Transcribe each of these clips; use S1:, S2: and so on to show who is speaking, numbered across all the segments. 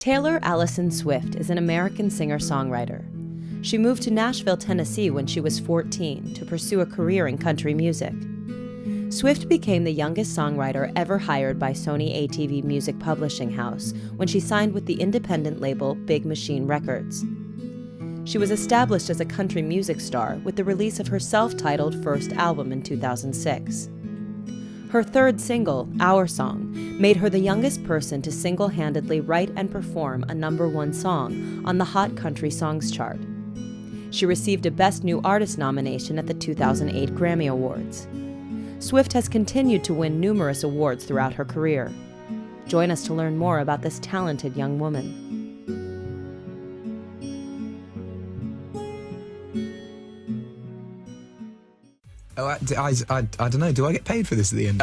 S1: Taylor Allison Swift is an American singer-songwriter. She moved to Nashville, Tennessee when she was 14 to pursue a career in country music. Swift became the youngest songwriter ever hired by Sony ATV Music Publishing House when she signed with the independent label Big Machine Records. She was established as a country music star with the release of her self-titled first album in 2006. Her third single, Our Song, made her the youngest person to single-handedly write and perform a #1 song on the Hot Country Songs chart. She received a Best New Artist nomination at the 2008 Grammy Awards. Swift has continued to win numerous awards throughout her career. Join us to learn more about this talented young woman.
S2: Oh, I don't know. Do I get paid for this at the end?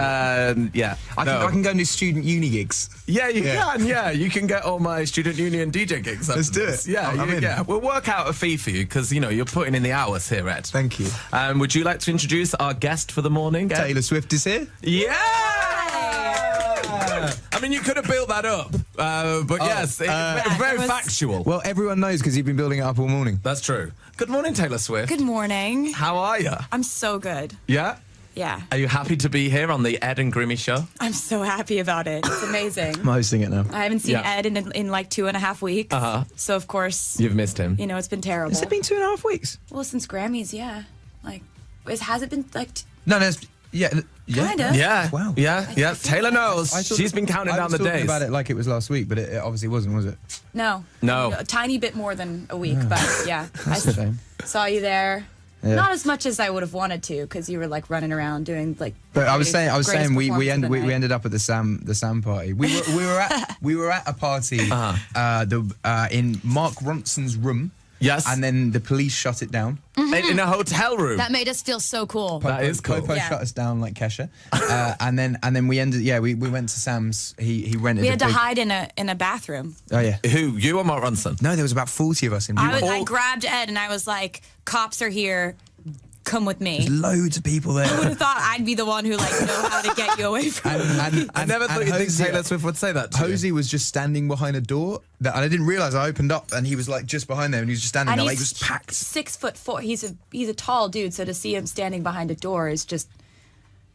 S3: Yeah.
S2: I can go and do student uni gigs.
S3: Yeah, you can. Yeah, you can get all my student union DJ gigs.
S2: Let's do it.
S3: Yeah,
S2: I'm in.
S3: yeah. We'll work out a fee for you because you're putting in the hours here, Ed.
S2: Thank you.
S3: Would you like to introduce our guest for the morning? Ed?
S2: Taylor Swift is here.
S3: Yeah. I mean, you could have built that up, but yes, it's very factual.
S2: Well, everyone knows because you've been building it up all morning.
S3: That's true. Good morning, Taylor Swift.
S4: Good morning.
S3: How are you?
S4: I'm so good.
S3: Yeah?
S4: Yeah.
S3: Are you happy to be here on the Ed and Grimmy show?
S4: I'm so happy about it. It's amazing.
S2: I'm hosting it now.
S4: I haven't seen Ed in like 2.5 weeks.
S3: Uh-huh.
S4: So, of course,
S3: You've missed him.
S4: it's been terrible.
S2: Has it been 2.5 weeks?
S4: Well, since Grammys, yeah. Like, has it been like...
S2: No, yeah.
S4: Kind of.
S3: Yeah.
S2: Wow.
S3: Yeah. Taylor knows. She's been counting down the
S2: I was talking
S3: days.
S2: about it like it was last week, but it obviously wasn't, was it?
S4: No.
S3: No.
S4: A tiny bit more than a week, but yeah.
S2: That's a shame.
S4: Saw you there.
S2: Yeah.
S4: Not as much as I would have wanted to, because you were like running around doing like.
S2: But I was saying we
S4: ended
S2: ended up at the Sam party. We were at a party in Mark Ronson's room.
S3: Yes.
S2: And then the police shut it down.
S3: In a hotel room.
S4: That made us feel so cool.
S3: That is cool.
S2: Popo shut us down like Kesha. And then we ended. Yeah, we went to Sam's. He rented.
S4: We had to hide in a bathroom.
S2: Oh yeah.
S3: Who? You or Mark Ronson?
S2: No, there was about 40 of us in.
S4: I grabbed Ed and I was like, "Cops are here. Come with me."
S2: There's loads of people there.
S4: I would have thought I'd be the one who know how to get you away from.
S3: I never thought you'd think Taylor Swift would say that to you.
S2: Hosey was just standing behind a door and I didn't realise I opened up and he was like just behind there and he was just standing there like it was packed.
S4: 6'4". He's a tall dude, so to see him standing behind a door is just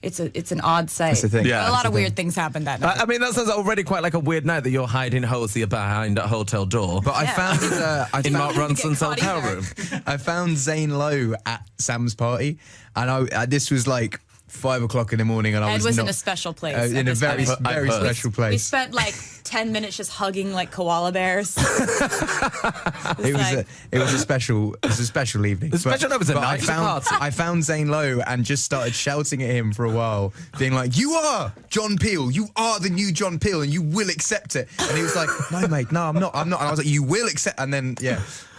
S4: it's an odd sight.
S2: That's the thing.
S3: Yeah,
S4: a lot of weird things happened that night.
S3: I mean, that sounds already quite like a weird night that you're hiding Hosey behind a hotel door.
S2: But I found
S3: in Mark Ronson's hotel room.
S2: I found Zane Lowe at Sam's party, and this was like 5 o'clock in the morning, and I
S4: Ed
S2: was
S4: in a special place.
S2: in a very special
S4: We
S2: place.
S4: spent like 10 minutes just hugging like koala bears.
S2: It was a special evening.
S3: It was a nice party.
S2: I found Zane Lowe and just started shouting at him for a while, being like, "You are John Peel. You are the new John Peel, and you will accept it." And he was like, "No, mate, no, I'm not. And I was like, "You will accept." And then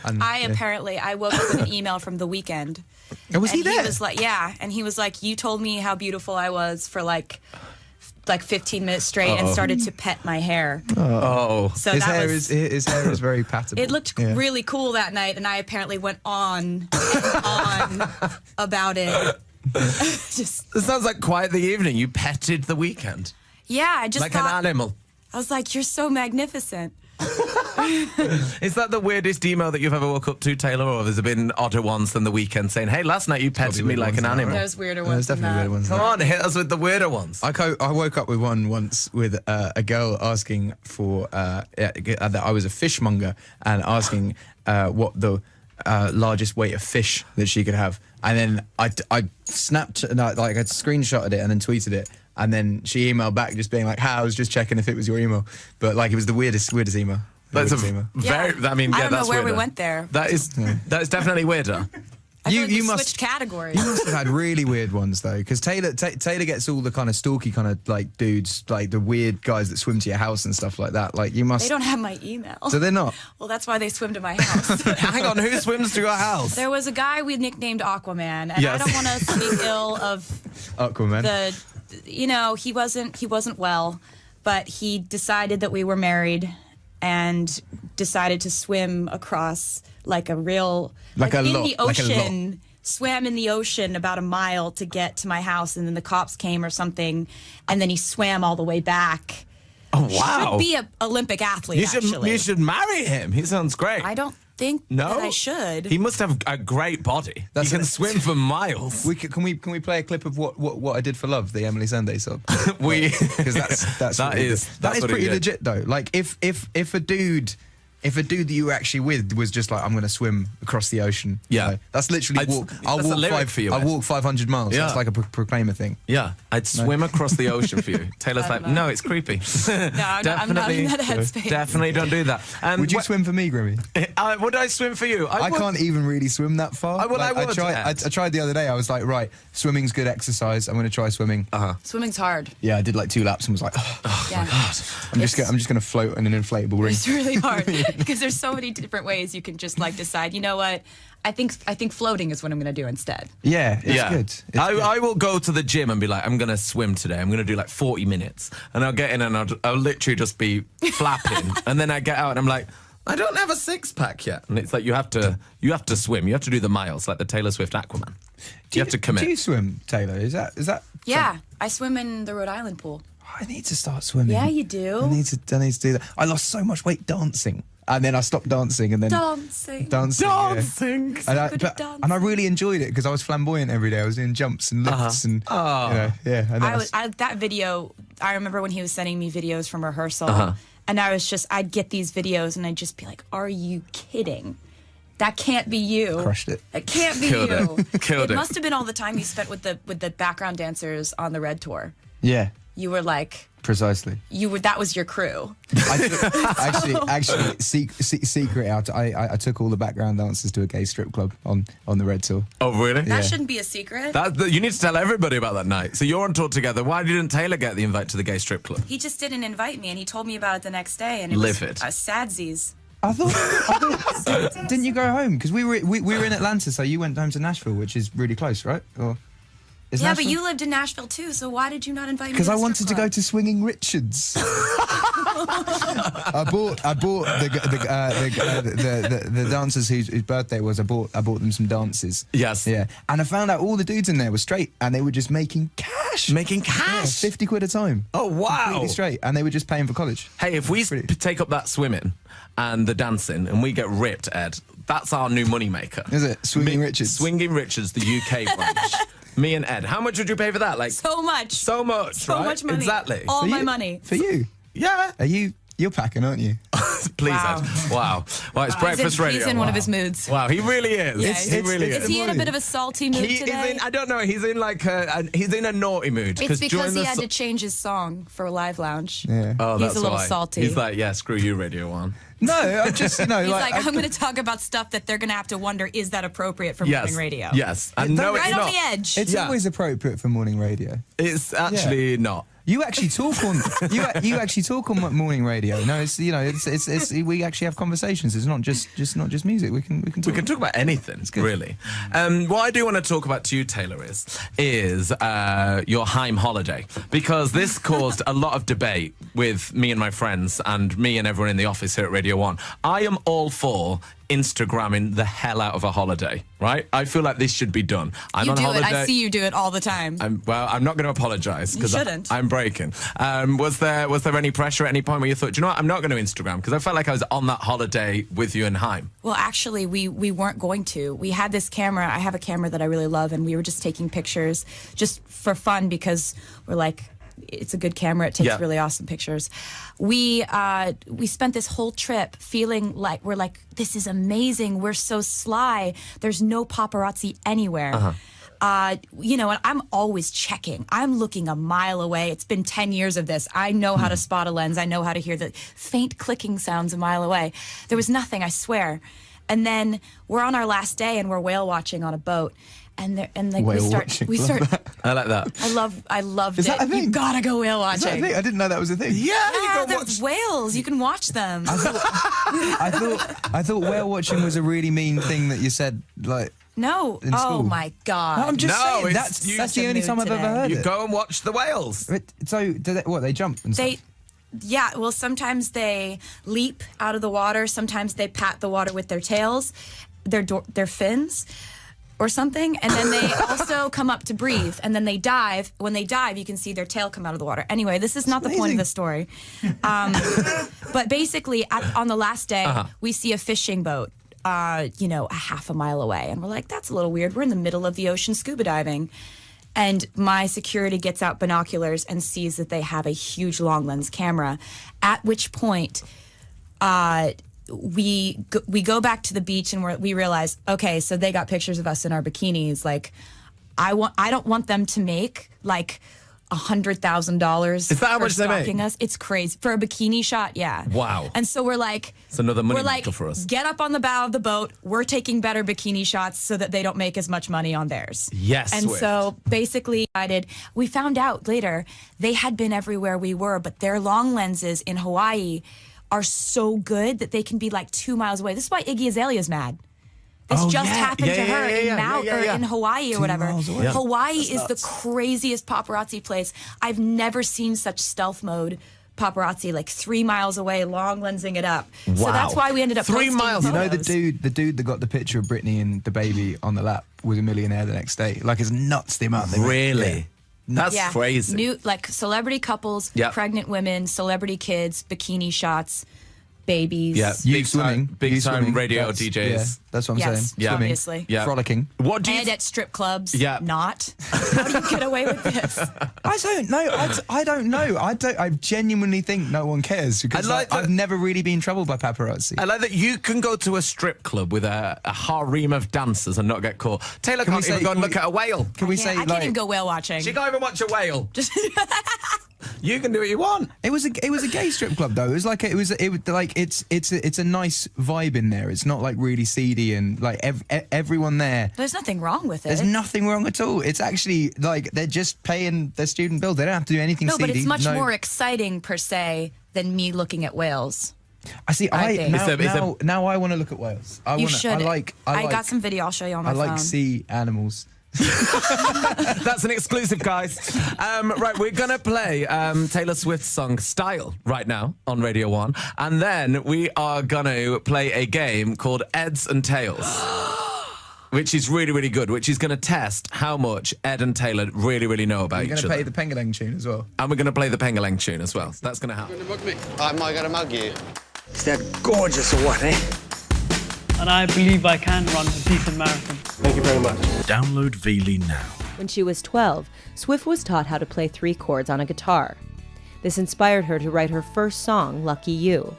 S4: I woke up with an email from The Weeknd.
S2: And was he there?
S4: He was like, yeah, and he was like, "You told me how beautiful I was for like 15 minutes straight and started to pet my hair."
S3: Oh.
S4: So
S2: his hair is very pattable.
S4: It looked really cool that night, and I apparently went on and on about it. Just
S3: It sounds like quite the evening. You petted The Weeknd.
S4: yeah, I just
S3: Like
S4: thought,
S3: an animal.
S4: I was like, "You're so magnificent."
S3: Is that the weirdest email that you've ever woke up to, Taylor, or has there been odder ones than The Weeknd saying, "Hey, last night you petted me like an animal"?
S4: There's weirder ones.
S2: There's definitely weirder ones.
S3: Come on, hit us with the weirder ones.
S2: I woke up with one once with a girl asking for that I was a fishmonger and asking what the largest weight of fish that she could have, and then I snapped and I screenshotted it and then tweeted it, and then she emailed back just being like, "Hi, I was just checking if it was your email," but like it was the weirdest email.
S3: That's
S2: email.
S3: very. I mean,
S4: I don't know
S3: that's
S4: where we
S3: weirder.
S4: went there.
S3: That is definitely weirder.
S4: I feel like we
S2: must
S4: switched categories.
S2: You must have had really weird ones though, because Taylor gets all the kind of stalky kind of like dudes, like the weird guys that swim to your house and stuff like that. Like you must.
S4: They don't have my email.
S2: So they're not.
S4: Well, that's why they swim to my house.
S3: Hang on, who swims to your house?
S4: There was a guy we nicknamed Aquaman, and
S3: Yes.
S4: I don't want to speak ill of
S2: Aquaman.
S4: he wasn't well, but he decided that we were married and decided to swim across like a real
S2: Like a
S4: in
S2: lot,
S4: the
S2: like a lot.
S4: ocean. Swam in the ocean about a mile to get to my house, and then the cops came or something, and then he swam all the way back
S3: Oh, wow.
S4: should be an Olympic athlete,
S3: You should marry him. He sounds great.
S4: I don't think
S3: No?
S4: that I should.
S3: He must have a great body.
S2: That's
S3: he can
S2: it.
S3: swim for miles.
S2: Can we play a clip of what I did for love, the Emily Sandé song?
S3: Because
S2: That's really good. That is pretty legit though. Like if a dude that you were actually with was just like, I'm going to swim across the ocean.
S3: Yeah.
S2: you know, that's literally I'll
S3: that's a lyric for you,
S2: I'll
S3: Ed.
S2: walk 500 miles.
S3: Yeah.
S2: That's like a Proclaimer thing.
S3: Yeah, I'd swim across the ocean for you. Taylor's like, no, it's creepy.
S4: No, I'm not in that headspace.
S3: Definitely don't do that.
S2: Would you swim for me, Grammy?
S3: Would I swim for you?
S2: I can't even really swim that far.
S3: I would,
S2: I tried the other day. I was like, right, swimming's good exercise. I'm going to try swimming.
S4: Swimming's hard.
S2: Yeah, I did like 2 laps and was like,
S4: Yeah.
S2: I'm just going to float in an inflatable ring.
S4: It's really hard because there's so many different ways you can just like decide, you know what? I think floating is what I'm going to do instead.
S2: Yeah, it's good. It's good.
S3: I will go to the gym and be like, I'm going to swim today. I'm going to do like 40 minutes. And I'll get in and I'll literally just be flapping. And then I get out and I'm like, I don't have a 6-pack yet. And it's like, you have to swim. You have to do the miles, like the Taylor Swift Aquaman. You have to commit.
S2: Do you swim, Taylor? Is that?
S4: Yeah, I swim in the Rhode Island pool.
S2: I need to start swimming.
S4: Yeah, you do.
S2: I need to do that. I lost so much weight dancing, and then I stopped dancing, and then
S4: Dancing.
S3: Dancing.
S2: Yeah. And I really enjoyed it because I was flamboyant every day. I was doing jumps and lifts and yeah. And then
S4: That video, I remember when he was sending me videos from rehearsal, and I'd get these videos and I'd just be like, are you kidding? That can't be you.
S2: Crushed it.
S4: It can't be
S3: Killed
S4: you.
S3: it. Killed it.
S4: It must have been all the time you spent with the background dancers on the Red Tour.
S2: yeah,
S4: You were like,
S2: precisely.
S4: that was your crew.
S2: Actually, secret out. I took all the background dancers to a gay strip club on the Red Tour.
S3: Oh, really?
S4: That shouldn't be a secret.
S3: You need to tell everybody about that night. So you're on tour together. Why didn't Taylor get the invite to the gay strip club?
S4: He just didn't invite me, and he told me about it the next day, and it
S3: Livid.
S4: was sadsies.
S2: I thought didn't you go home? Because we were in Atlanta, so you went home to Nashville, which is really close, right? Or is
S4: Yeah,
S2: Nashville?
S4: but you lived in Nashville too, so why did you not invite me?
S2: Because
S4: to
S2: I
S4: the
S2: wanted
S4: strip
S2: to go
S4: club?
S2: to Swinging Richards. I bought the dancers whose birthday was. I bought them some dances.
S3: Yes.
S2: Yeah, and I found out all the dudes in there were straight, and they were just making cash.
S3: Making
S2: Yeah,
S3: cash?
S2: 50 quid a time.
S3: Oh, wow.
S2: Completely straight, and they were just paying for college.
S3: Hey, if we
S2: Pretty.
S3: take up that swimming and the dancing and we get ripped, Ed, that's our new moneymaker.
S2: Is it? Swinging Richards?
S3: Swinging Richards, the UK branch. Me and Ed. How much would you pay for that? Like
S4: So much.
S3: so much,
S4: So
S3: right?
S4: much money.
S3: Exactly.
S4: All
S2: For
S4: my
S2: you?
S4: money.
S2: For you?
S3: Yeah.
S2: You're packing, aren't you?
S3: Please,
S4: Wow.
S3: Ed. Wow. Well, it's breakfast radio.
S4: He's in one of
S3: Wow.
S4: his moods.
S3: Wow, he really is.
S4: Yeah,
S3: he really
S4: is
S3: is.
S4: he in a bit of a salty mood
S3: He is
S4: today?
S3: in, I don't know, he's in like he's in a naughty mood.
S4: It's because
S3: during
S4: he
S3: the
S4: had to change his song for Live Lounge.
S2: Yeah.
S3: Oh,
S4: He's
S3: that's
S4: a little
S3: why.
S4: salty.
S3: He's like, yeah, screw you, Radio 1.
S2: No, I just
S4: He's like,
S2: I-
S4: I'm going to talk about stuff that they're going to have to wonder, is that appropriate for
S3: Yes.
S4: morning radio?
S3: Yes. And no, it's
S4: Right
S3: not.
S4: on the edge.
S2: It's
S3: Yeah.
S2: always appropriate for morning radio.
S3: It's actually not.
S2: You actually talk on you actually talk on morning radio. No, it's it's we actually have conversations. It's not just music. We can talk.
S3: We can talk about anything, really. What I do want to talk about to you, Taylor, is your Heim holiday, because this caused a lot of debate with me and my friends and me and everyone in the office here at Radio 1. I am all for Instagramming the hell out of a holiday, right? I feel like this should be done. I'm
S4: You
S3: on
S4: do
S3: holiday.
S4: it. I see you do it all the time.
S3: I'm not going to apologise because
S4: shouldn't.
S3: I'm breaking. Was there any pressure at any point where you thought, do you know what, I'm not going to Instagram, because I felt like I was on that holiday with you and Heim?
S4: Well, actually, we weren't going to. We had this camera. I have a camera that I really love, and we were just taking pictures just for fun because we're like, it's a good camera. It takes really awesome pictures. We spent this whole trip feeling like we're like, this is amazing. We're so sly. There's no paparazzi anywhere. And I'm always checking. I'm looking a mile away. It's been 10 years of this. I know how to spot a lens. I know how to hear the faint clicking sounds a mile away. There was nothing, I swear. And then we're on our last day and we're whale watching on a boat. And we start.
S3: I like that.
S4: I loved
S2: Is
S4: it.
S2: that a thing?
S4: You gotta go whale
S2: Is that a
S4: watching.
S2: thing? I didn't know that was a thing.
S3: Yeah,
S4: Yeah, there's whales. You can watch them.
S2: I thought whale watching was a really mean thing that you said. Like,
S4: No.
S2: in
S4: Oh
S2: school.
S4: my God.
S2: I'm just
S3: No,
S2: saying
S3: it's-
S2: that's the only time I've ever heard
S3: You
S2: it.
S3: go and watch the whales.
S2: So do they jump and stuff?
S4: Yeah, well, sometimes they leap out of the water. Sometimes they pat the water with their tails, their fins. or something, and then they also come up to breathe, and then they dive. When they dive, you can see their tail come out of the water. Anyway, this is not the point of the story. But basically, on the last day, we see a fishing boat, a half a mile away, and we're like, that's a little weird. We're in the middle of the ocean scuba diving. And my security gets out binoculars and sees that they have a huge long lens camera, at which point we go back to the beach and we realize, okay, so they got pictures of us in our bikinis. Like, I don't want them to make like $100,000.
S3: Is that how much they make?
S4: Us. It's crazy for a bikini shot. Yeah.
S3: Wow.
S4: And so we're like,
S3: it's another money maker for us.
S4: Get up on the bow of the boat. We're taking better bikini shots so that they don't make as much money on theirs.
S3: Yes.
S4: And so basically, we found out later they had been everywhere we were, but their long lenses in Hawaii are so good that they can be like 2 miles away. This is why Iggy Azalea's mad. This happened to her in Hawaii or whatever. Hawaii is the craziest paparazzi place. I've never seen such stealth mode paparazzi, like 3 miles away, long lensing it up. Wow. So that's why we ended up
S3: 3 miles.
S2: You know the dude that got the picture of Britney and the baby on the lap was a millionaire the next day. Like, it's nuts the amount they make.
S3: Really? That's crazy.
S4: New, like, celebrity couples, pregnant women, celebrity kids, bikini shots, babies.
S3: Yeah, big time radio
S2: that's,
S3: DJs.
S2: Yeah, that's what I'm saying.
S3: Yeah,
S4: obviously.
S3: Yeah.
S2: Frolicking.
S3: What do you
S4: and at strip clubs.
S3: Yeah.
S4: Not. How do you get away with this?
S2: I don't know. I don't know. I genuinely think no one cares because I've never really been troubled by paparazzi.
S3: I like that you can go to a strip club with a harem of dancers and not get caught. Taylor can't even go and look at a whale.
S2: Can we say
S4: I can't even go whale watching.
S3: She can't even watch a whale. You can do what you want.
S2: It was a gay strip club though. It's a nice vibe in there. It's not like really seedy and like everyone there.
S4: There's nothing wrong with it.
S2: There's nothing wrong at all. It's actually like they're just paying their student bill. They don't have to do anything seedy.
S4: No, but it's much more exciting per se than me looking at whales.
S2: I see. Now I want to look at whales.
S4: You should. I got some video. I'll show you on my phone.
S2: I like sea animals.
S3: That's an exclusive, guys. Right, we're gonna play Taylor Swift's song "Style" right now on Radio 1, and then we are gonna play a game called Eds and Tails, which is really, really good. Which is gonna test how much Ed and Taylor really, really know about each other.
S2: We're gonna play the Pengaleng tune as well,
S3: and we're gonna play the Pengaleng tune as well. That's gonna happen.
S5: You're gonna mug me? Am I gonna mug you?
S6: Is that gorgeous or what, eh?
S7: And I believe I can run a decent marathon.
S5: Thank you very much.
S8: Download Veely now.
S1: When she was 12, Swift was taught how to play 3 chords on a guitar. This inspired her to write her first song, Lucky You.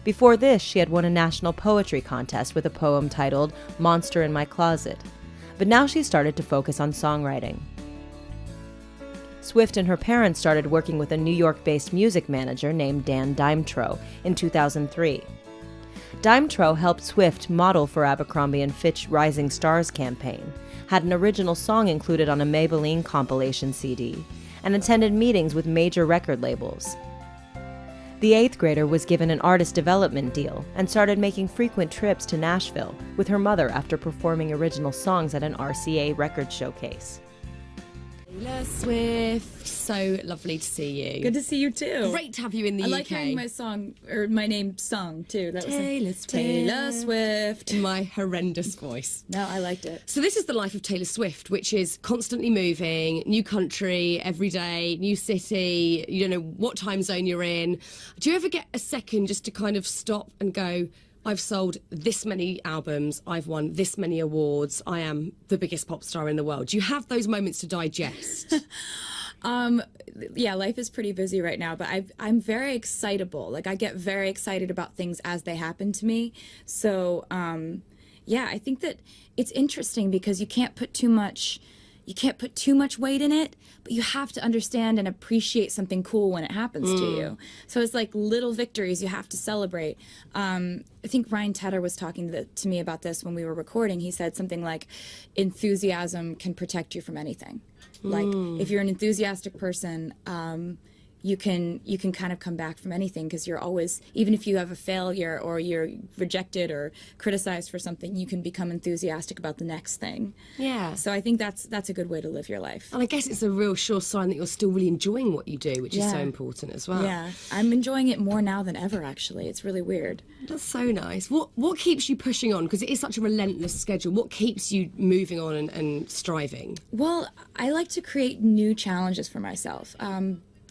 S1: Before this, she had won a national poetry contest with a poem titled Monster in My Closet. But now she started to focus on songwriting. Swift and her parents started working with a New York-based music manager named Dan Dimetro in 2003. Dimetro helped Swift model for Abercrombie & Fitch Rising Stars campaign, had an original song included on a Maybelline compilation CD, and attended meetings with major record labels. The 8th grader was given an artist development deal and started making frequent trips to Nashville with her mother after performing original songs at an RCA record showcase.
S9: Taylor Swift, so lovely to see you.
S10: Good to see you too.
S9: Great to have you in the UK.
S10: I like hearing my song, or my name sung too. That
S9: Taylor
S10: was
S9: Swift.
S10: Taylor Swift.
S9: My horrendous voice.
S10: No, I liked it.
S9: So this is the life of Taylor Swift, which is constantly moving, new country every day, new city, you don't know what time zone you're in. Do you ever get a second just to kind of stop and go, I've sold this many albums, I've won this many awards, I am the biggest pop star in the world. Do you have those moments to digest?
S10: Yeah, life is pretty busy right now, but I'm very excitable. Like, I get very excited about things as they happen to me. So, yeah, I think that it's interesting because you can't put too much weight in it, but you have to understand and appreciate something cool when it happens to you. So it's like little victories you have to celebrate. I think Ryan Tedder was talking to me about this when we were recording. He said something like, enthusiasm can protect you from anything. Like, if you're an enthusiastic person, you can kind of come back from anything, because you're always, even if you have a failure or you're rejected or criticized for something, you can become enthusiastic about the next thing.
S9: Yeah.
S10: So I think that's a good way to live your life.
S9: And I guess it's a real sure sign that you're still really enjoying what you do, which is so important as well.
S10: Yeah, I'm enjoying it more now than ever, actually. It's really weird.
S9: That's so nice. What keeps you pushing on? Because it is such a relentless schedule. What keeps you moving on and striving?
S10: Well, I like to create new challenges for myself.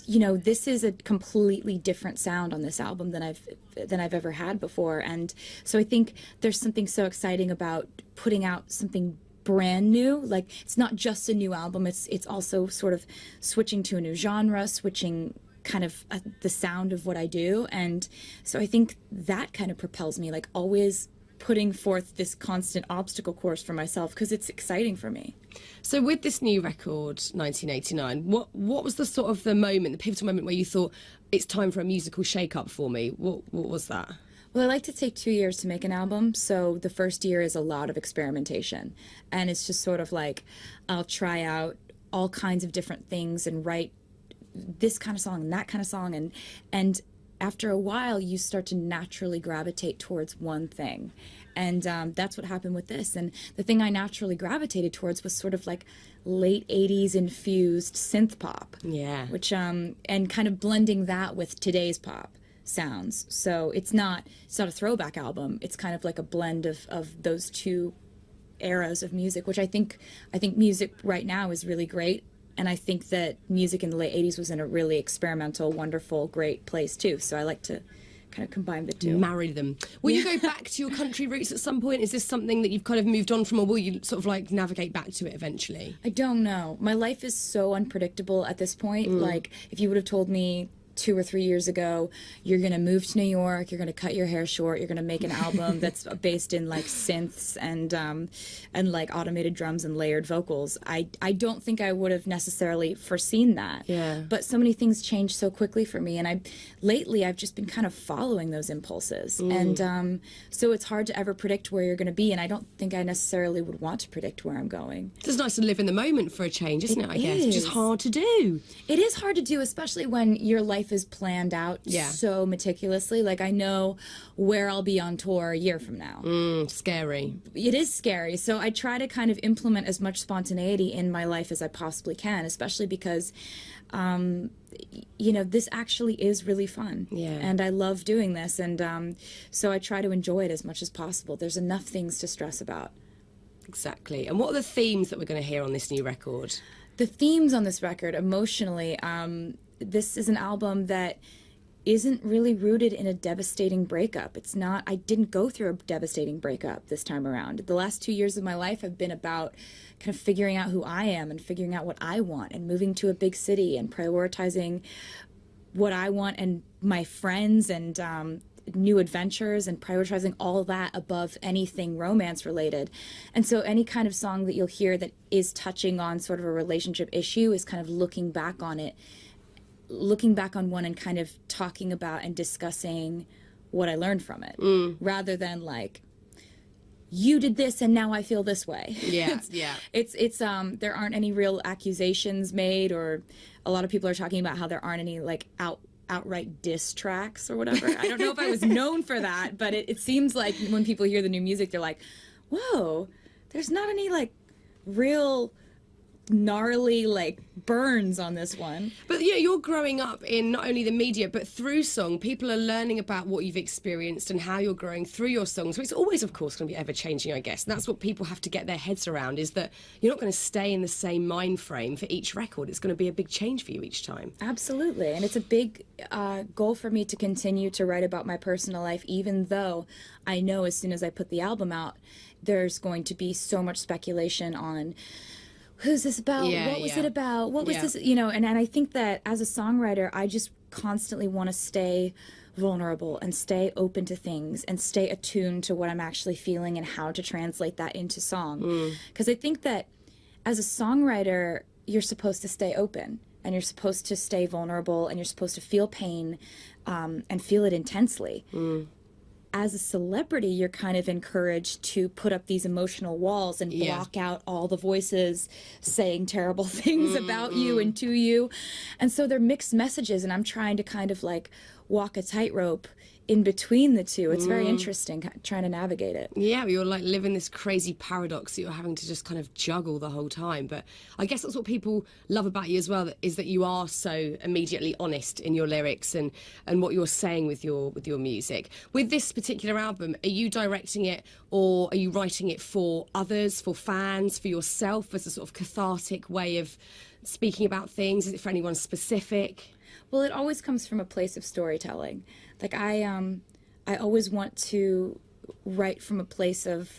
S10: You know, this is a completely different sound on this album than I've ever had before, and so I think there's something so exciting about putting out something brand new. Like, it's not just a new album, it's also sort of switching to a new genre, switching kind of the sound of what I do, and so I think that kind of propels me, like always putting forth this constant obstacle course for myself, because it's exciting for me.
S9: So with this new record, 1989, what was the sort of the moment, the pivotal moment where you thought, it's time for a musical shake-up for me? What was that?
S10: Well, I like to take 2 years to make an album, so the first year is a lot of experimentation. And it's just sort of like, I'll try out all kinds of different things and write this kind of song and that kind of song, and after a while you start to naturally gravitate towards one thing. And that's what happened with this. And the thing I naturally gravitated towards was sort of like late 80s infused synth pop.
S9: Yeah.
S10: Which, and kind of blending that with today's pop sounds. So it's not a throwback album. It's kind of like a blend of those two eras of music, which I think music right now is really great. And I think that music in the late 80s was in a really experimental, wonderful, great place too. So I like to kind of combine the two.
S9: Marry them. Will you go back to your country roots at some point? Is this something that you've kind of moved on from, or will you sort of like navigate back to it eventually?
S10: I don't know. My life is so unpredictable at this point. Like, if you would have told me 2 or 3 years ago, you're going to move to New York, you're going to cut your hair short, you're going to make an album that's based in like synths and like automated drums and layered vocals, I don't think I would have necessarily foreseen that.
S9: Yeah.
S10: But so many things change so quickly for me, and lately I've just been kind of following those impulses. And so it's hard to ever predict where you're going to be, and I don't think I necessarily would want to predict where I'm going.
S9: It's nice to live in the moment for a change, isn't it? I guess.
S10: is.
S9: Which is hard to do.
S10: It is hard to do, especially when your life is planned out so meticulously. Like, I know where I'll be on tour a year from now.
S9: Scary.
S10: It is scary. So I try to kind of implement as much spontaneity in my life as I possibly can, especially because, you know, this actually is really fun.
S9: Yeah.
S10: And I love doing this. And so I try to enjoy it as much as possible. There's enough things to stress about.
S9: Exactly. And what are the themes that we're going to hear on this new record?
S10: The themes on this record, emotionally, this is an album that isn't really rooted in a devastating breakup. It's not, I didn't go through a devastating breakup this time around. The last 2 years of my life have been about kind of figuring out who I am and figuring out what I want and moving to a big city and prioritizing what I want and my friends and new adventures and prioritizing all that above anything romance related. And so any kind of song that you'll hear that is touching on sort of a relationship issue is kind of looking back on it, looking back on one and kind of talking about and discussing what I learned from it, rather than like, you did this and now I feel this way.
S9: Yeah,
S10: It's there aren't any real accusations made, or a lot of people are talking about how there aren't any like outright diss tracks or whatever. I don't know if I was known for that, but it seems like when people hear the new music, they're like, whoa, there's not any like real gnarly like burns on this one.
S9: But you know, you're growing up in not only the media but through song. People are learning about what you've experienced and how you're growing through your songs. So it's always, of course, going to be ever changing, I guess. And that's what people have to get their heads around, is that you're not going to stay in the same mind frame for each record. It's going to be a big change for you each time.
S10: Absolutely. And it's a big goal for me to continue to write about my personal life, even though I know as soon as I put the album out, there's going to be so much speculation on who's this about? What was it about? What was this? You know, and I think that as a songwriter, I just constantly want to stay vulnerable and stay open to things and stay attuned to what I'm actually feeling and how to translate that into song. Because I think that as a songwriter, you're supposed to stay open and you're supposed to stay vulnerable and you're supposed to feel pain and feel it intensely. As as a celebrity, you're kind of encouraged to put up these emotional walls and block out all the voices saying terrible things about you and to you. And so they're mixed messages, and I'm trying to kind of like walk a tightrope in between the two. It's very interesting trying to navigate it.
S9: Yeah, you're like living this crazy paradox that you're having to just kind of juggle the whole time. But I guess that's what people love about you as well, is that you are so immediately honest in your lyrics and what you're saying with your music. With this particular album, are you directing it, or are you writing it for others, for fans, for yourself, as a sort of cathartic way of speaking about things? Is it for anyone specific?
S10: Well, it always comes from a place of storytelling. Like I always want to write from a place of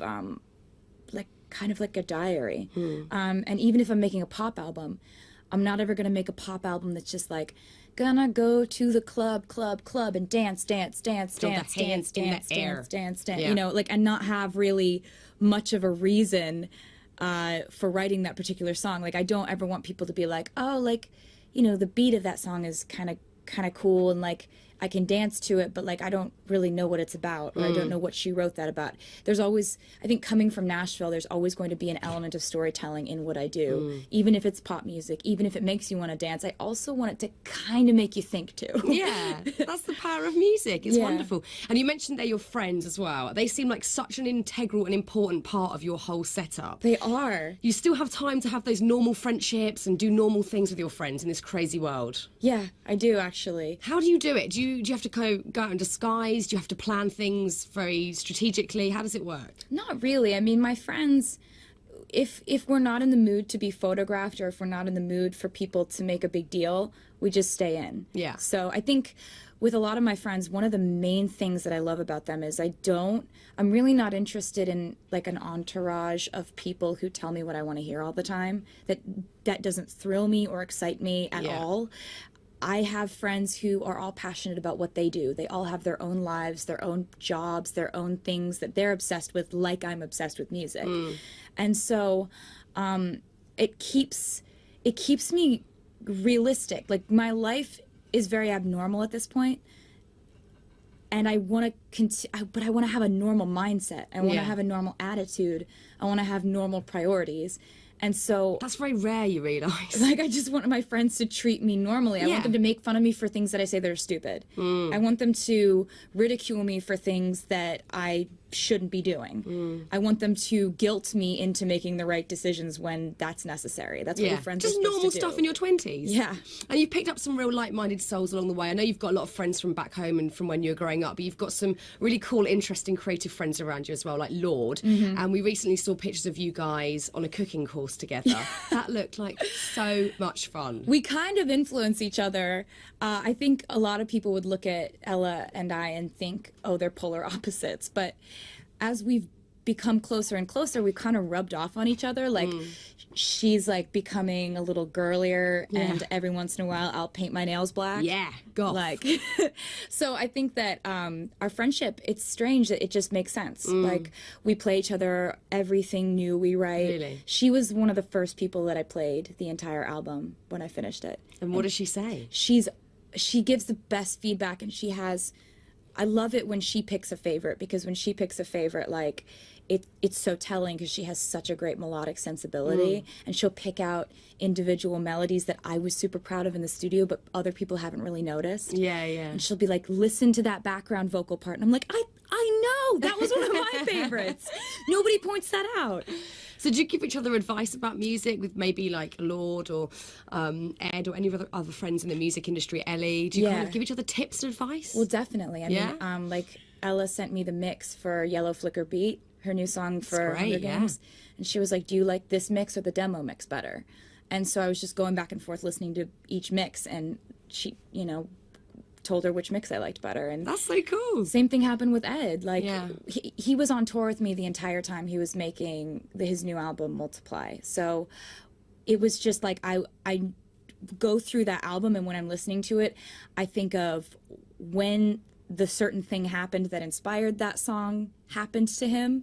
S10: like kind of like a diary. And even if I'm making a pop album, I'm not ever gonna make a pop album that's just like gonna go to the club and dance, you know, like, and not have really much of a reason for writing that particular song. Like I don't ever want people to be like, oh, like, you know, the beat of that song is kind of cool, and like I can dance to it, but like I don't really know what it's about, or I don't know what she wrote that about. There's always, I think, coming from Nashville, there's always going to be an element of storytelling in what I do, even if it's pop music, even if it makes you want to dance. I also want it to kind of make you think too.
S9: Yeah, that's the power of music. It's wonderful. And you mentioned they're your friends as well. They seem like such an integral and important part of your whole setup.
S10: They are.
S9: You still have time to have those normal friendships and do normal things with your friends in this crazy world.
S10: Yeah, I do actually.
S9: How do you do it? Do you have to go out in disguise? Do you have to plan things very strategically? How does it work?
S10: Not really. I mean, my friends, if we're not in the mood to be photographed, or if we're not in the mood for people to make a big deal, we just stay in.
S9: Yeah.
S10: So I think with a lot of my friends, one of the main things that I love about them is I'm really not interested in like an entourage of people who tell me what I want to hear all the time. That doesn't thrill me or excite me at all. I have friends who are all passionate about what they do. They all have their own lives, their own jobs, their own things that they're obsessed with, like I'm obsessed with music. And so it keeps me realistic. Like my life is very abnormal at this point, and I want to but I want to have a normal mindset. I want to have a normal attitude. I want to have normal priorities. And so
S9: that's very rare, you realise.
S10: Like I just want my friends to treat me normally. I want them to make fun of me for things that I say that are stupid. I want them to ridicule me for things that I shouldn't be doing. I want them to guilt me into making the right decisions when that's necessary. That's what your friends are supposed to do.
S9: Just normal stuff in your 20s.
S10: Yeah.
S9: And you've picked up some real like-minded souls along the way. I know you've got a lot of friends from back home and from when you were growing up, but you've got some really cool, interesting, creative friends around you as well, like Lord. And we recently saw pictures of you guys on a cooking course together. That looked like so much fun.
S10: We kind of influence each other. I think a lot of people would look at Ella and I and think, oh, they're polar opposites. But as we've become closer and closer, we've kind of rubbed off on each other. Like she's like becoming a little girlier, and every once in a while I'll paint my nails black.
S9: Yeah, go.
S10: Like, so I think that our friendship, it's strange that it just makes sense. Like we play each other everything new we write.
S9: Really?
S10: She was one of the first people that I played the entire album when I finished it.
S9: And what does she say?
S10: She gives the best feedback, and I love it when she picks a favorite, because when she picks a favorite, like it's so telling, because she has such a great melodic sensibility, and she'll pick out individual melodies that I was super proud of in the studio, but other people haven't really noticed.
S9: Yeah.
S10: And she'll be like, listen to that background vocal part, and I'm like, I know, that was one of my favorites. Nobody points that out.
S9: So do you give each other advice about music with maybe like Lord or Ed or any of other friends in the music industry, Ellie? Do you kind of give each other tips and advice?
S10: Well, definitely. I mean, like Ella sent me the mix for Yellow Flicker Beat, her new song for Hunger Games. And she was like, do you like this mix or the demo mix better? And so I was just going back and forth listening to each mix, and she, told her which mix I liked better. And
S9: that's so cool.
S10: Same thing happened with Ed. Like he was on tour with me the entire time he was making his new album Multiply. So it was just like I go through that album, and when I'm listening to it, I think of when the certain thing happened that inspired that song happened to him,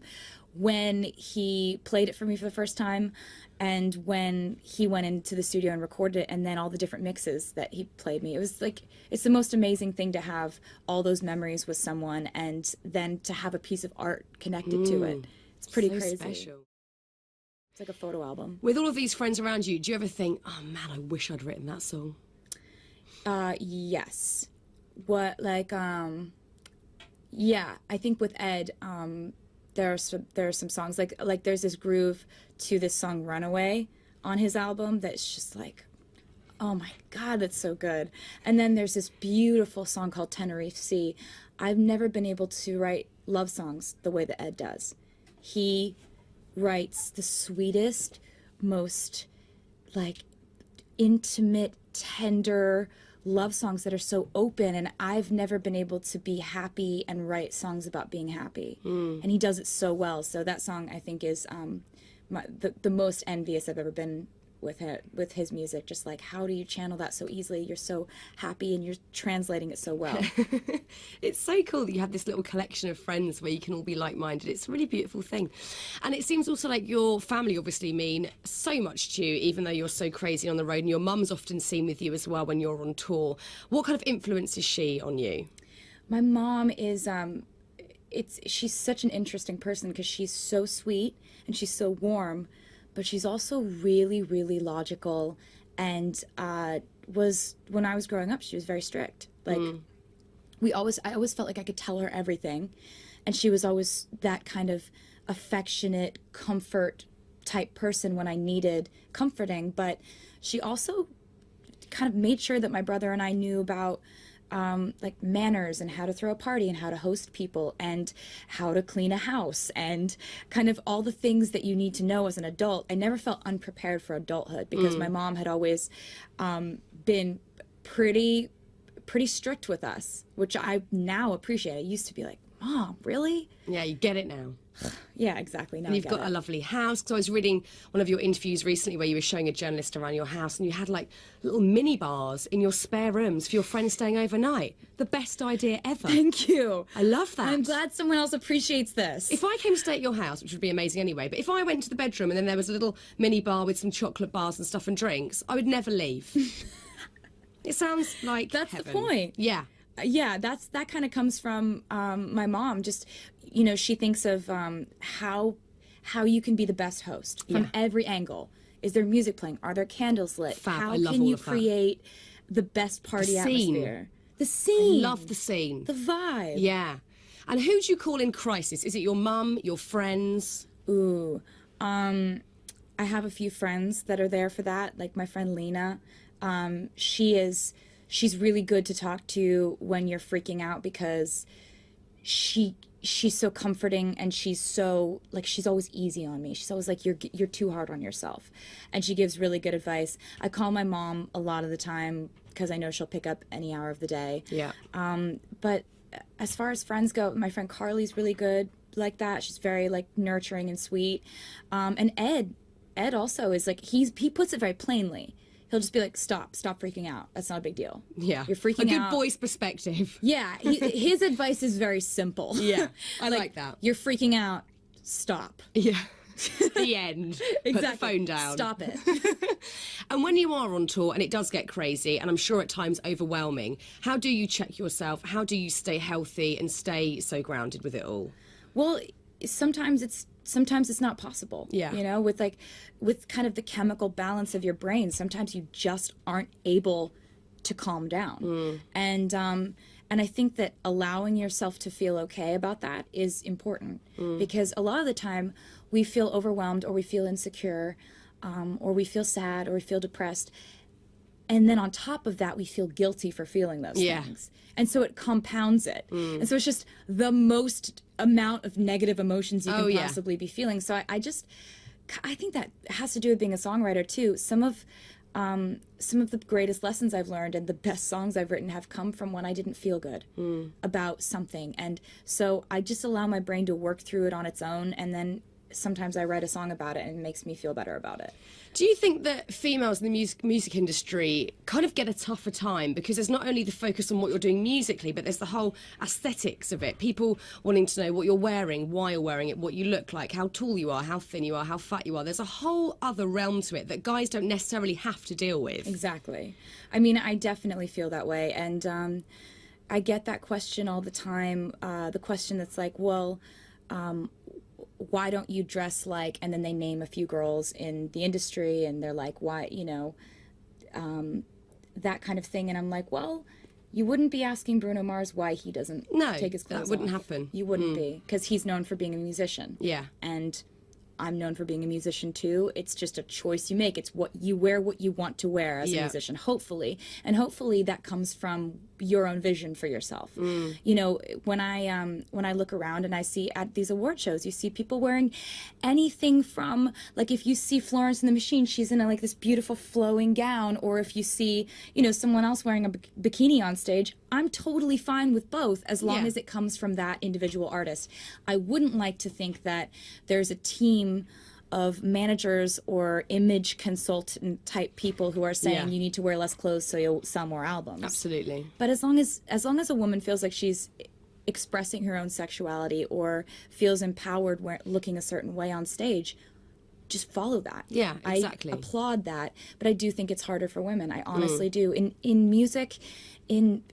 S10: when he played it for me for the first time, and when he went into the studio and recorded it, and then all the different mixes that he played me. It was like, it's the most amazing thing to have all those memories with someone, and then to have a piece of art connected to it. It's pretty
S9: So
S10: crazy.
S9: special.
S10: It's like a photo album.
S9: With all of these friends around you, do you ever think, oh man, I wish I'd written that song?
S10: Yes. What, like, yeah, I think with Ed, there are some songs, like there's this groove to this song Runaway on his album that's just like, oh my God, that's so good. And then there's this beautiful song called Tenerife Sea. I've never been able to write love songs the way that Ed does. He writes the sweetest, most like intimate, tender love songs that are so open, and I've never been able to be happy and write songs about being happy. And he does it so well. So that song, I think, is the most envious I've ever been with his music. Just like, how do you channel that so easily? You're so happy and you're translating it so well.
S9: It's so cool that you have this little collection of friends where you can all be like-minded. It's a really beautiful thing. And it seems also like your family obviously mean so much to you, even though you're so crazy on the road, and your mum's often seen with you as well when you're on tour. What kind of influence is she on you?
S10: My mom is she's such an interesting person because she's so sweet and she's so warm, but she's also really, really logical, and when I was growing up, she was very strict. Like, I always felt like I could tell her everything, and she was always that kind of affectionate, comfort type person when I needed comforting, but she also kind of made sure that my brother and I knew about like manners and how to throw a party and how to host people and how to clean a house and kind of all the things that you need to know as an adult. I never felt unprepared for adulthood because my mom had always been pretty strict with us, which I now appreciate. I used to be like, Mom, really?
S9: Yeah, you get it now.
S10: Yeah, exactly. Now
S9: And you've got a lovely house. Because I was reading one of your interviews recently where you were showing a journalist around your house, and you had like little mini bars in your spare rooms for your friends staying overnight. The best idea ever.
S10: Thank you.
S9: I love that.
S10: I'm glad someone else appreciates this.
S9: If I came to stay at your house, which would be amazing anyway, but if I went to the bedroom and then there was a little mini bar with some chocolate bars and stuff and drinks, I would never leave. It sounds like
S10: that's
S9: heaven.
S10: the point.
S9: Yeah.
S10: Yeah, that kind of comes from my mom. Just, you know, she thinks of how you can be the best host from every angle. Is there music playing? Are there candles lit?
S9: Fab.
S10: How
S9: I love
S10: can
S9: all
S10: you
S9: of that.
S10: create the best party
S9: scene.
S10: atmosphere? The scene.
S9: I love the scene.
S10: The vibe.
S9: Yeah. And who do you call in crisis? Is it your mum, your friends?
S10: Ooh, I have a few friends that are there for that. Like my friend Lena. She's really good to talk to when you're freaking out because she's so comforting, and she's so like, she's always easy on me. She's always like, you're too hard on yourself, and she gives really good advice. I call my mom a lot of the time because I know she'll pick up any hour of the day.
S9: Yeah.
S10: But as far as friends go, my friend Carly's really good like that. She's very like nurturing and sweet. And Ed also is like, he puts it very plainly. He'll just be like, stop freaking out. That's not a big deal.
S9: Yeah.
S10: You're freaking out.
S9: A good boy's perspective.
S10: Yeah. His advice is very simple.
S9: Yeah. I like that.
S10: You're freaking out. Stop.
S9: Yeah. The end.
S10: Exactly.
S9: Put the phone down.
S10: Stop it.
S9: And when you are on tour, and it does get crazy, and I'm sure at times overwhelming, how do you check yourself? How do you stay healthy and stay so grounded with it all?
S10: Well, sometimes it's not possible.
S9: Yeah.
S10: You know, with kind of the chemical balance of your brain, sometimes you just aren't able to calm down. And I think that allowing yourself to feel okay about that is important because a lot of the time we feel overwhelmed, or we feel insecure, or we feel sad, or we feel depressed. And then on top of that, we feel guilty for feeling those things. And so it compounds it. And so it's just the most amount of negative emotions you can possibly be feeling. So I think that has to do with being a songwriter too. Some of the greatest lessons I've learned and the best songs I've written have come from when I didn't feel good about something. And so I just allow my brain to work through it on its own, and then sometimes I write a song about it and it makes me feel better about it.
S9: Do you think that females in the music industry kind of get a tougher time because there's not only the focus on what you're doing musically, but there's the whole aesthetics of it? People wanting to know what you're wearing, why you're wearing it, what you look like, how tall you are, how thin you are, how fat you are. There's a whole other realm to it that guys don't necessarily have to deal with.
S10: Exactly. I mean, I definitely feel that way. And I get that question all the time. The question that's like, well, why don't you dress like, and then they name a few girls in the industry and they're like, why, that kind of thing. And I'm like, well, you wouldn't be asking Bruno Mars why he doesn't take his clothes off.
S9: That wouldn't happen.
S10: You wouldn't be, because he's known for being a musician.
S9: Yeah.
S10: And I'm known for being a musician too. It's just a choice you make. It's what you wear, what you want to wear as a musician, hopefully. And hopefully that comes from your own vision for yourself. You know, when I look around and I see at these award shows, you see people wearing anything from, like, if you see Florence and the Machine, she's in like this beautiful flowing gown, or if you see, someone else wearing a bikini on stage, I'm totally fine with both as long as it comes from that individual artist. I wouldn't like to think that there's a team of managers or image consultant type people who are saying you need to wear less clothes so you'll sell more albums.
S9: Absolutely.
S10: But as long as a woman feels like she's expressing her own sexuality or feels empowered looking a certain way on stage, just follow that.
S9: Yeah, exactly.
S10: I applaud that, but I do think it's harder for women. I honestly do. In music, in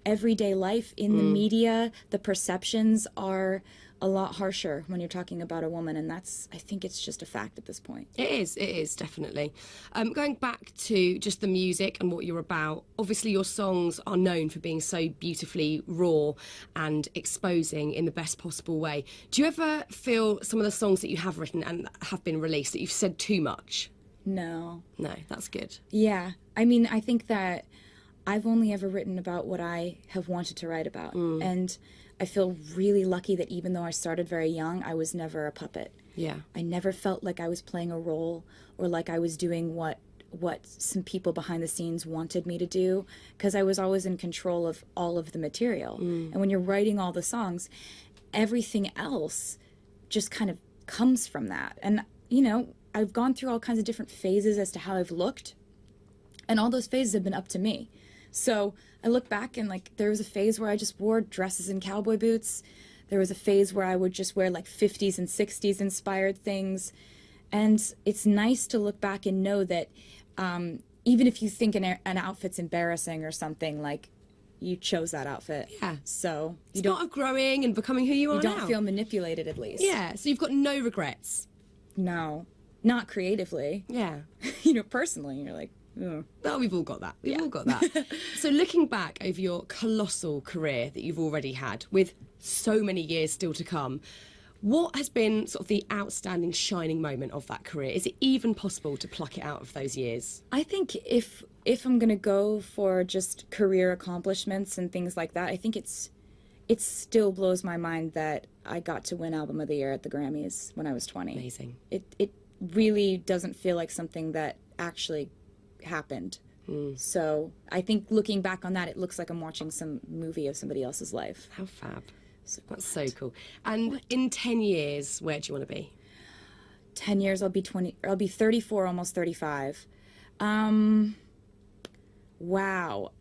S10: everyday life, in the media, the perceptions are a lot harsher when you're talking about a woman, and I think it's just a fact at this point.
S9: It is definitely. Going back to just the music and what you're about, obviously your songs are known for being so beautifully raw and exposing in the best possible way. Do you ever feel some of the songs that you have written and have been released that you've said too much?
S10: No,
S9: that's good.
S10: Yeah, I mean, I think that I've only ever written about what I have wanted to write about, and I feel really lucky that even though I started very young, I was never a puppet.
S9: Yeah.
S10: I never felt like I was playing a role or like I was doing what some people behind the scenes wanted me to do, because I was always in control of all of the material. And when you're writing all the songs, everything else just kind of comes from that. And, I've gone through all kinds of different phases as to how I've looked, and all those phases have been up to me. So I look back and there was a phase where I just wore dresses and cowboy boots. There was a phase where I would just wear 50s and 60s inspired things. And it's nice to look back and know that even if you think an outfit's embarrassing or something, you chose that outfit.
S9: Yeah.
S10: So
S9: it's part of growing and becoming who you are now.
S10: You don't feel manipulated, at least.
S9: Yeah. So you've got no regrets.
S10: No, not creatively.
S9: Yeah.
S10: Personally, you're like, oh.
S9: Well, we've all got that. We've all got that. So looking back over your colossal career that you've already had, with so many years still to come, what has been sort of the outstanding shining moment of that career? Is it even possible to pluck it out of those years?
S10: I think if I'm going to go for just career accomplishments and things like that, I think it still blows my mind that I got to win Album of the Year at the Grammys when I was 20.
S9: Amazing.
S10: It really doesn't feel like something that actually happened. So I think looking back on that, it looks like I'm watching some movie of somebody else's life.
S9: How fab. That's so cool. And in 10 years, where do you want to be?
S10: 10 years, I'll be 34, almost 35. Wow.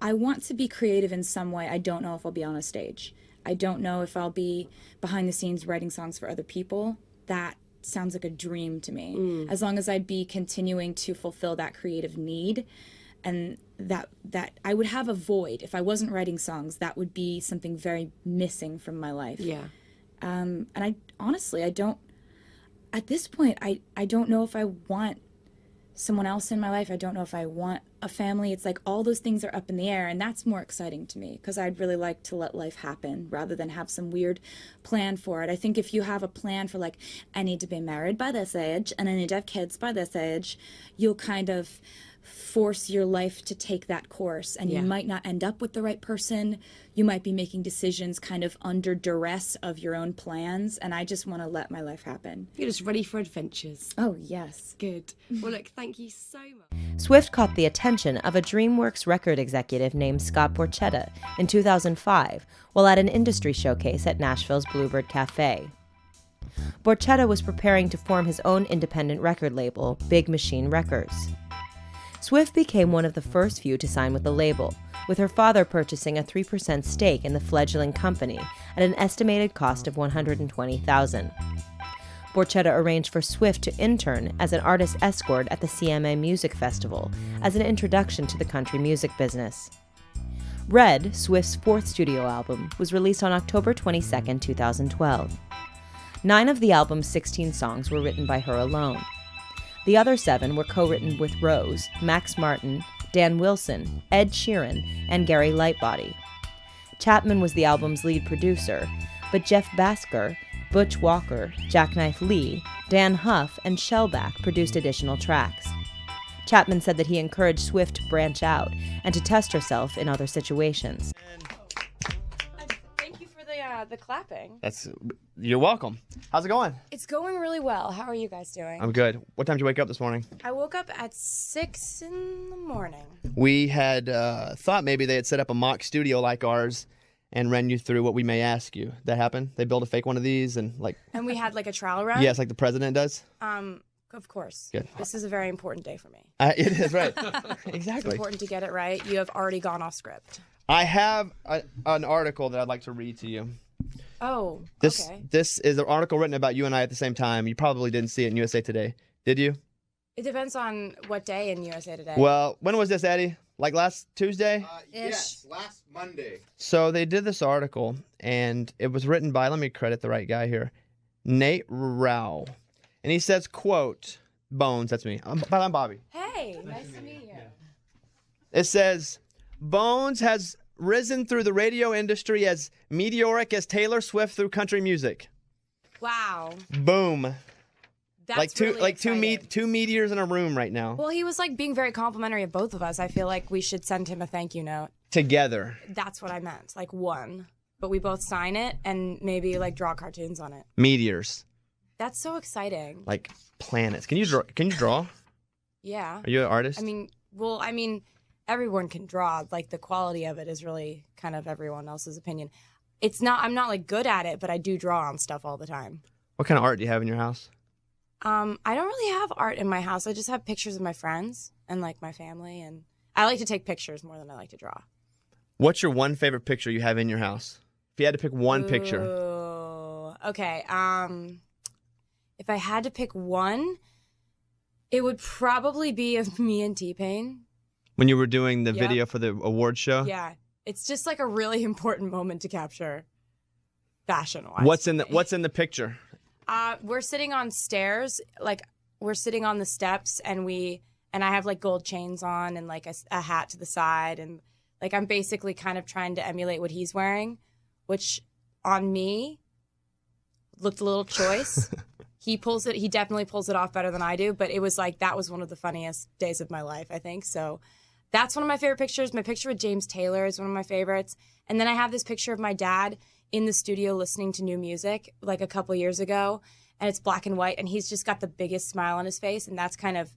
S10: I want to be creative in some way. I don't know if I'll be on a stage. I don't know if I'll be behind the scenes writing songs for other people. That sounds like a dream to me. As long as I'd be continuing to fulfill that creative need, and that I would have a void. If I wasn't writing songs, that would be something very missing from my life.
S9: Yeah.
S10: And I honestly, I don't, at this point, I don't know if I want someone else in my life. I don't know if I want a family. It's like all those things are up in the air, and that's more exciting to me, because I'd really like to let life happen rather than have some weird plan for it. I think if you have a plan for I need to be married by this age and I need to have kids by this age, you'll kind of force your life to take that course, and you might not end up with the right person. You might be making decisions kind of under duress of your own plans, and I just want to let my life happen.
S9: You're just ready for adventures.
S10: Oh, yes.
S9: Good. Well, look, thank you so much.
S1: Swift caught the attention of a DreamWorks record executive named Scott Borchetta in 2005 while at an industry showcase at Nashville's Bluebird Cafe. Borchetta was preparing to form his own independent record label, Big Machine Records. Swift became one of the first few to sign with the label, with her father purchasing a 3% stake in the fledgling company at an estimated cost of $120,000. Borchetta arranged for Swift to intern as an artist escort at the CMA Music Festival as an introduction to the country music business. Red, Swift's fourth studio album, was released on October 22, 2012. 9 of the album's 16 songs were written by her alone. The other 7 were co-written with Rose, Max Martin, Dan Wilson, Ed Sheeran, and Gary Lightbody. Chapman was the album's lead producer, but Jeff Basker, Butch Walker, Jackknife Lee, Dan Huff, and Shellback produced additional tracks. Chapman said that he encouraged Swift to branch out and to test herself in other situations.
S11: Thank you for the clapping.
S12: You're welcome. How's it going?
S11: It's going really well. How are you guys doing?
S12: I'm good. What time did you wake up this morning?
S11: I woke up at 6 in the morning.
S12: We had thought maybe they had set up a mock studio like ours and ran you through what we may ask you. That happened? They built a fake one of these and
S11: And we had like a trial run?
S12: Yes, like the president does?
S11: Of course.
S12: Good.
S11: This is a very important day for me.
S12: It is, right.
S11: Exactly. It's important to get it right. You have already gone off script.
S12: I have an article that I'd like to read to you.
S11: Oh, okay.
S12: This is an article written about you and I at the same time. You probably didn't see it in USA Today. Did you?
S11: It depends on what day in USA Today.
S12: Well, when was this, Eddie? Like last Tuesday?
S2: Yes, last Monday.
S12: So they did this article, and it was written by, let me credit the right guy here, Nate Rao. And he says, quote, Bones, that's me. I'm Bobby.
S11: Hey, nice to meet you.
S12: It says, Bones has risen through the radio industry as meteoric as Taylor Swift through country music.
S11: Wow.
S12: Boom.
S11: That's
S12: two meteors in a room right now.
S11: Well, he was like being very complimentary of both of us. I feel like we should send him a thank you note.
S12: Together.
S11: That's what I meant. Like one. But we both sign it and maybe like draw cartoons on it.
S12: Meteors.
S11: That's so exciting.
S12: Like planets. Can you draw?
S11: Yeah.
S12: Are you an artist?
S11: I mean, everyone can draw. Like the quality of it is really kind of everyone else's opinion. I'm not like good at it, but I do draw on stuff all the time.
S12: What kind of art do you have in your house?
S11: I don't really have art in my house. I just have pictures of my friends and like my family, and I like to take pictures more than I like to draw.
S12: What's your one favorite picture you have in your house? If you had to pick one picture.
S11: Okay. If I had to pick one, it would probably be of me and T-Pain.
S12: When you were doing the video for the award show?
S11: Yeah. It's just like a really important moment to capture fashion-wise.
S12: What's in the picture?
S11: We're sitting on stairs, like we're sitting on the steps, and I have like gold chains on and like a hat to the side, and like I'm basically kind of trying to emulate what he's wearing, which on me looked a little choice. He definitely pulls it off better than I do, but it was like that was one of the funniest days of my life, I think. So that's one of my favorite pictures. My picture with James Taylor is one of my favorites. And then I have this picture of my dad in the studio listening to new music like a couple years ago, and it's black and white, and he's just got the biggest smile on his face, and that's kind of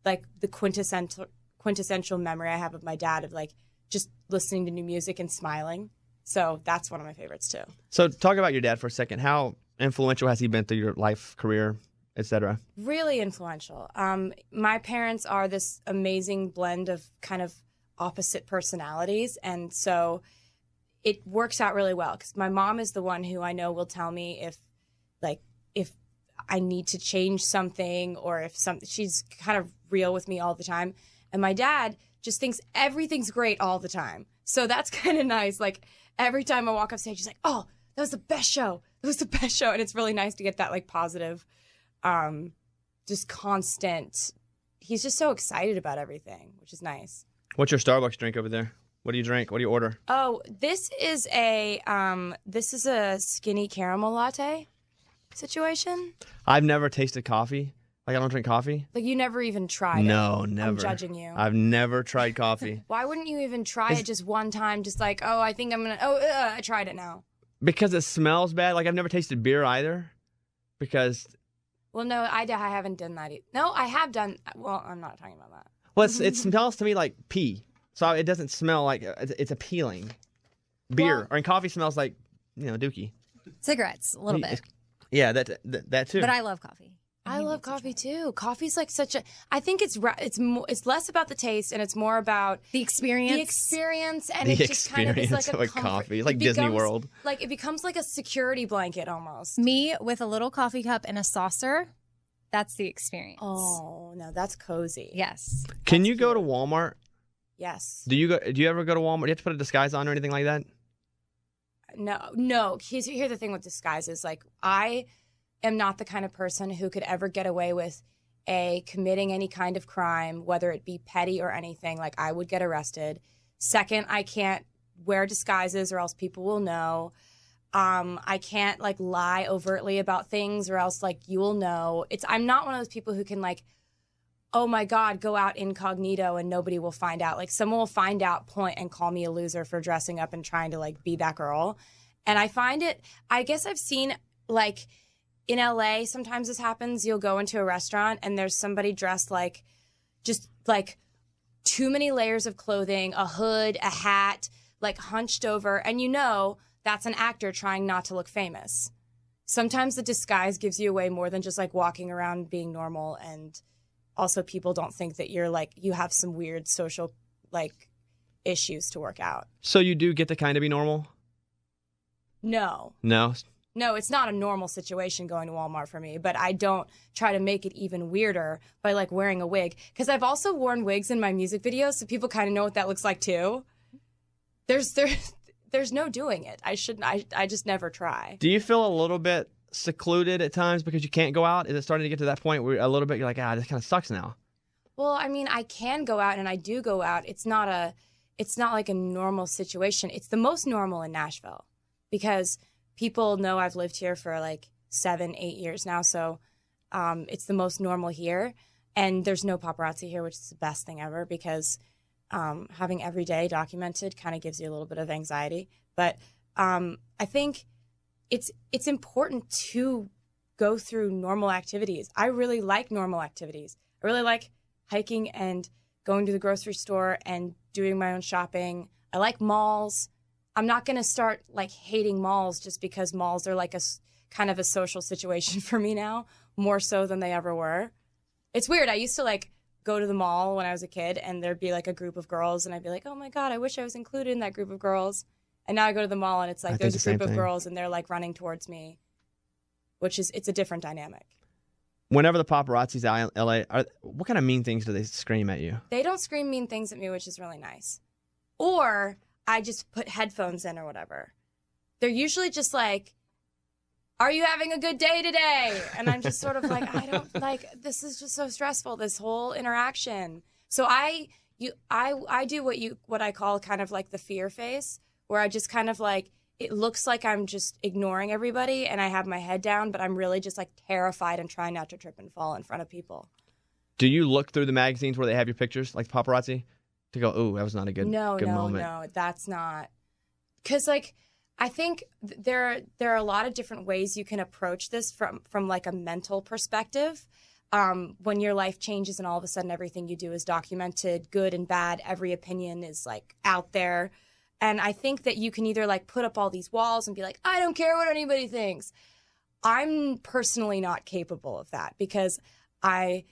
S11: like the quintessential memory I have of my dad, of like just listening to new music and smiling. So that's one of my favorites too.
S12: So talk about your dad for a second. How influential has he been through your life, career, etc.?
S11: Really influential. My parents are this amazing blend of kind of opposite personalities, and so it works out really well because my mom is the one who I know will tell me if I need to change something, or if she's kind of real with me all the time. And my dad just thinks everything's great all the time. So that's kind of nice. Like every time I walk off stage, he's like, "Oh, that was the best show. That was the best show." And it's really nice to get that like positive, just constant. He's just so excited about everything, which is nice.
S12: What's your Starbucks drink over there? What do you drink? What do you order?
S11: Oh, this is a skinny caramel latte situation.
S12: I've never tasted coffee. Like I don't drink coffee.
S11: Like you never even tried it.
S12: No, never.
S11: I'm judging you.
S12: I've never tried coffee.
S11: Why wouldn't you even try it just one time? Just like, oh, I think I'm gonna. I tried it now.
S12: Because it smells bad. Like I've never tasted beer either. Because.
S11: Well, no, I haven't done that. No, I have done. Well, I'm not talking about that.
S12: Well, it smells to me like pee. So it doesn't smell like it's appealing. Beer and coffee smells like dookie.
S13: Cigarettes, a little bit.
S12: Yeah, that too.
S13: But I love coffee.
S11: I love coffee too. Coffee's like such a. I think it's less about the taste and it's more about
S13: the experience.
S11: The experience and
S12: the
S11: it just kind of is like a
S12: with
S11: comfort.
S12: coffee. It's like Disney World.
S11: Like it becomes like a security blanket almost.
S13: Me with a little coffee cup and a saucer. That's the experience.
S11: Oh no, that's cozy.
S13: Yes.
S12: Can you go to Walmart?
S11: Yes.
S12: Do you ever go to Walmart? Do you have to put a disguise on or anything like that?
S11: No. Here's the thing with disguises. Like I am not the kind of person who could ever get away with committing any kind of crime, whether it be petty or anything. Like I would get arrested. Second, I can't wear disguises or else people will know. I can't like lie overtly about things or else like you will know. I'm not one of those people who can like, oh my God, go out incognito and nobody will find out. Like someone will find out, point and call me a loser for dressing up and trying to like be that girl. And I guess I've seen like in LA, sometimes this happens. You'll go into a restaurant and there's somebody dressed like just like too many layers of clothing, a hood, a hat, like hunched over. And you know that's an actor trying not to look famous. Sometimes the disguise gives you away more than just like walking around being normal. And also people don't think that you're like, you have some weird social like issues to work out.
S12: So you do get to kind of be normal?
S11: No. No, it's not a normal situation going to Walmart for me, but I don't try to make it even weirder by like wearing a wig. Because I've also worn wigs in my music videos, so people kind of know what that looks like too. There's no doing it. I just never try.
S12: Do you feel a little bit secluded at times because you can't go out? Is it starting to get to that point where a little bit you're like, this kind of sucks now?
S11: Well, I mean, I can go out and I do go out. It's not like a normal situation. It's the most normal in Nashville because people know I've lived here for like 7-8 years now, so it's the most normal here. And there's no paparazzi here, which is the best thing ever because having every day documented kind of gives you a little bit of anxiety. But I think it's important to go through normal activities. I really like normal activities. I really like hiking and going to the grocery store and doing my own shopping. I like malls. I'm not going to start like hating malls just because malls are like a kind of a social situation for me now, more so than they ever were. It's weird. I used to like go to the mall when I was a kid and there'd be like a group of girls and I'd be like, oh my God, I wish I was included in that group of girls. And now I go to the mall and it's like there's a group of girls and they're like running towards me, it's a different dynamic.
S12: Whenever the paparazzi's out in LA, what kind of mean things do they scream at you?
S11: They don't scream mean things at me, which is really nice. Or I just put headphones in or whatever. They're usually just like, are you having a good day today? And I'm just sort of like, I don't like, this is just so stressful, this whole interaction. So I do what I call kind of like the fear face, where I just kind of like, it looks like I'm just ignoring everybody and I have my head down, but I'm really just like terrified and trying not to trip and fall in front of people.
S12: Do you look through the magazines where they have your pictures, like paparazzi, to go, ooh, that was not a good moment?
S11: No, that's not. Because like, I think there are a lot of different ways you can approach this from like a mental perspective. When your life changes and all of a sudden everything you do is documented, good and bad, every opinion is like out there. And I think that you can either like put up all these walls and be like, I don't care what anybody thinks. I'm personally not capable of that because I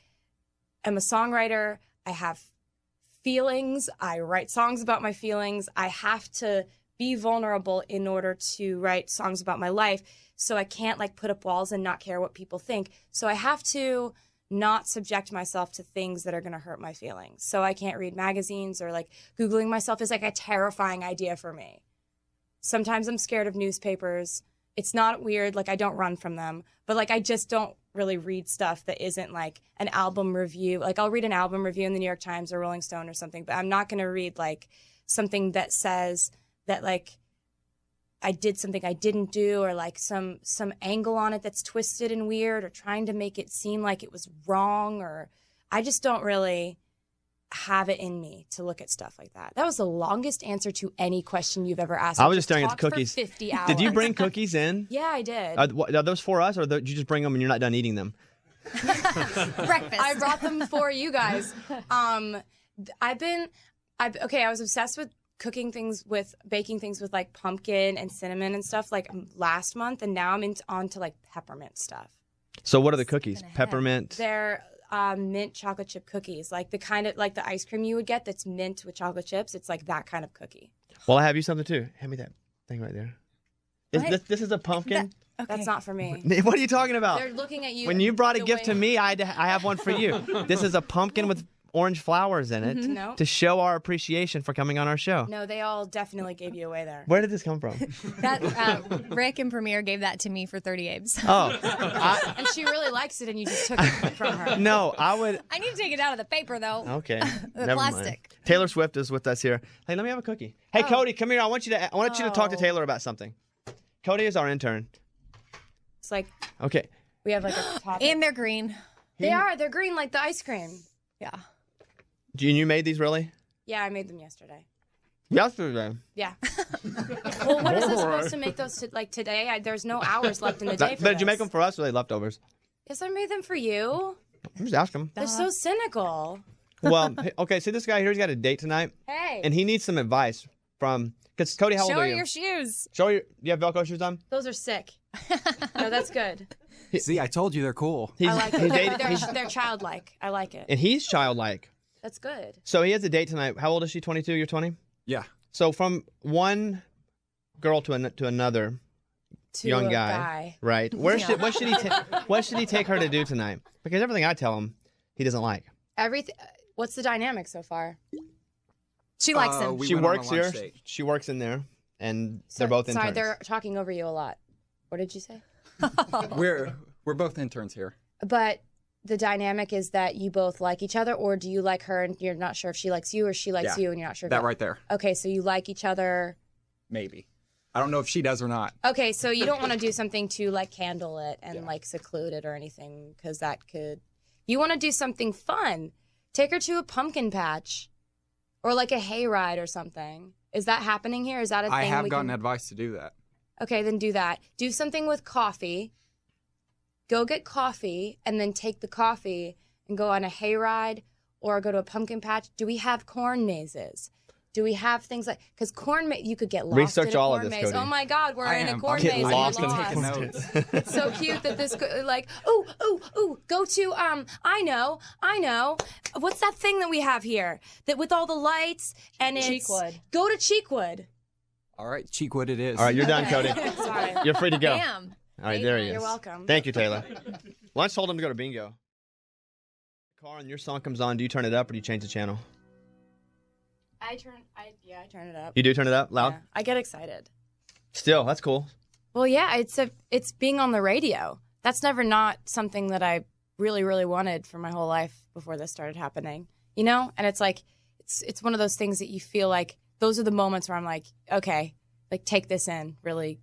S11: am a songwriter. I have feelings. I write songs about my feelings. I have to be vulnerable in order to write songs about my life. So I can't like put up walls and not care what people think. So I have to not subject myself to things that are going to hurt my feelings. So I can't read magazines or like Googling myself is like a terrifying idea for me. Sometimes I'm scared of newspapers. It's not weird. Like I don't run from them, but like I just don't really read stuff that isn't like an album review. Like I'll read an album review in the New York Times or Rolling Stone or something, but I'm not going to read like something that says that like I did something I didn't do or like some angle on it that's twisted and weird or trying to make it seem like it was wrong, or I just don't really have it in me to look at stuff like that. That was the longest answer to any question you've ever asked.
S12: I was just staring at the cookies.
S11: For 50 hours.
S12: Did you bring cookies in?
S11: Yeah, I did.
S12: Are those for us or did you just bring them and you're not done eating them?
S13: Breakfast.
S11: I brought them for you guys. I was obsessed with baking things with like pumpkin and cinnamon and stuff like last month, and now I'm onto like peppermint stuff.
S12: So what are the cookies? Peppermint.
S11: They're mint chocolate chip cookies, like the kind of like the ice cream you would get that's mint with chocolate chips. It's like that kind of cookie.
S12: Well, I have you something too. Hand me that thing right there. This is a pumpkin?
S11: That's not for me.
S12: What are you talking about?
S11: They're looking at you.
S12: When you brought a gift to me, I have one for you. This is a pumpkin with orange flowers in it
S11: No.
S12: to show our appreciation for coming on our show.
S11: No, they all definitely gave you away there.
S12: Where did this come from?
S13: That Rick and Premier gave that to me for 30 Abes.
S12: Oh.
S11: And she really likes it, and you just took it from her.
S12: No, I would.
S13: I need to take it out of the paper, though.
S12: Okay.
S13: The
S12: Never
S13: plastic.
S12: mind. Taylor Swift is with us here. Hey, let me have a cookie. Hey, Cody, come here. I want you to talk to Taylor about something. Cody is our intern.
S11: It's like
S12: Okay.
S11: we have like a topic.
S13: And they're green.
S11: They're green like the ice cream.
S13: Yeah.
S12: You made these really?
S11: Yeah, I made them yesterday.
S12: Yesterday.
S11: Yeah. Well, what is this supposed to make those like today? There's no hours left in the day.
S12: Did you make them for us or are they leftovers?
S11: Yes, I made them for you.
S12: I'm just asking.
S11: They're so cynical.
S12: Well, okay, see this guy here, he's got a date tonight.
S11: Hey.
S12: And he needs some advice from, because Cody, how old
S13: Show
S12: are
S13: her
S12: you?
S13: your shoes.
S12: Show you, you have Velcro shoes on?
S11: Those are sick. No, that's good.
S14: See, I told you they're cool.
S11: I like it. They're childlike. I like it.
S12: And he's childlike.
S11: That's good.
S12: So he has a date tonight. How old is she? 22? You're 20?
S14: Yeah.
S12: So from one girl to another
S11: To
S12: young
S11: a
S12: guy, right? What should he take her to do tonight? Because everything I tell him, he doesn't like.
S11: Everything. What's the dynamic so far?
S13: She likes him.
S12: She works here. She works in there, and they're both interns.
S11: Sorry, they're talking over you a lot. What did you say?
S14: We're both interns here.
S11: But the dynamic is that you both like each other, or do you like her and you're not sure if she likes you, or she likes you and you're not sure?
S14: That right there.
S11: Okay, so you like each other.
S14: Maybe. I don't know if she does or not.
S11: Okay, so you don't want to do something to like candle it and like seclude it or anything, because that could. You want to do something fun. Take her to a pumpkin patch, or like a hayride or something. Is that happening here? Is that a thing?
S14: I have gotten advice to do that.
S11: Okay, then do that. Do something with coffee. Go get coffee and then take the coffee and go on a hayride or go to a pumpkin patch. Do we have corn mazes? Do we have things like, because corn maze, you could get lost
S12: Research
S11: in a
S12: all of
S11: corn
S12: this,
S11: maze.
S12: Cody.
S11: Oh my God, we're in a corn maze.
S12: Lost
S11: and
S12: in
S11: lost.
S14: notes.
S11: It's so cute that this, like, go to, I know. What's that thing that we have here? That with all the lights and it's.
S4: Cheekwood.
S11: Go to Cheekwood.
S14: All right, Cheekwood it is.
S12: All right, you're done, Cody.
S11: Sorry.
S12: You're free to go.
S13: Damn.
S12: All right, there he is.
S11: You're welcome.
S12: Thank you, Taylor. Lunch told him to go to bingo. Car and your song comes on. Do you turn it up or do you change the channel?
S11: I turn it up.
S12: You do turn it up loud?
S11: Yeah, I get excited.
S12: Still, that's cool.
S11: Well, yeah, it's being on the radio. That's never not something that I really, really wanted for my whole life before this started happening. You know? And it's like it's one of those things that you feel like those are the moments where I'm like, okay, like take this in, really,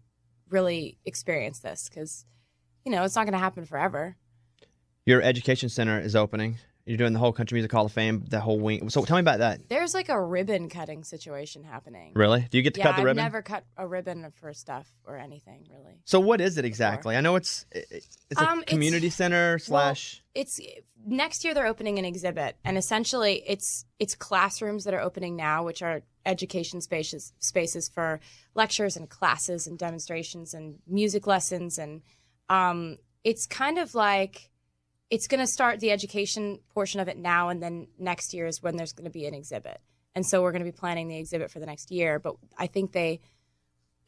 S11: really experience this, because you know it's not going to happen forever.
S12: Your education center is opening. You're doing the whole Country Music Hall of Fame, the whole wing. So tell me about that.
S11: There's like a ribbon cutting situation happening.
S12: Really? Do you get to cut the ribbon?
S11: I've never cut a ribbon for stuff or anything, really.
S12: So what is it exactly? I know it's a community center slash.
S11: Well, it's next year they're opening an exhibit, and essentially it's classrooms that are opening now, which are education spaces for lectures and classes and demonstrations and music lessons, and it's kind of like. It's going to start the education portion of it now, and then next year is when there's going to be an exhibit. And so we're going to be planning the exhibit for the next year. But I think it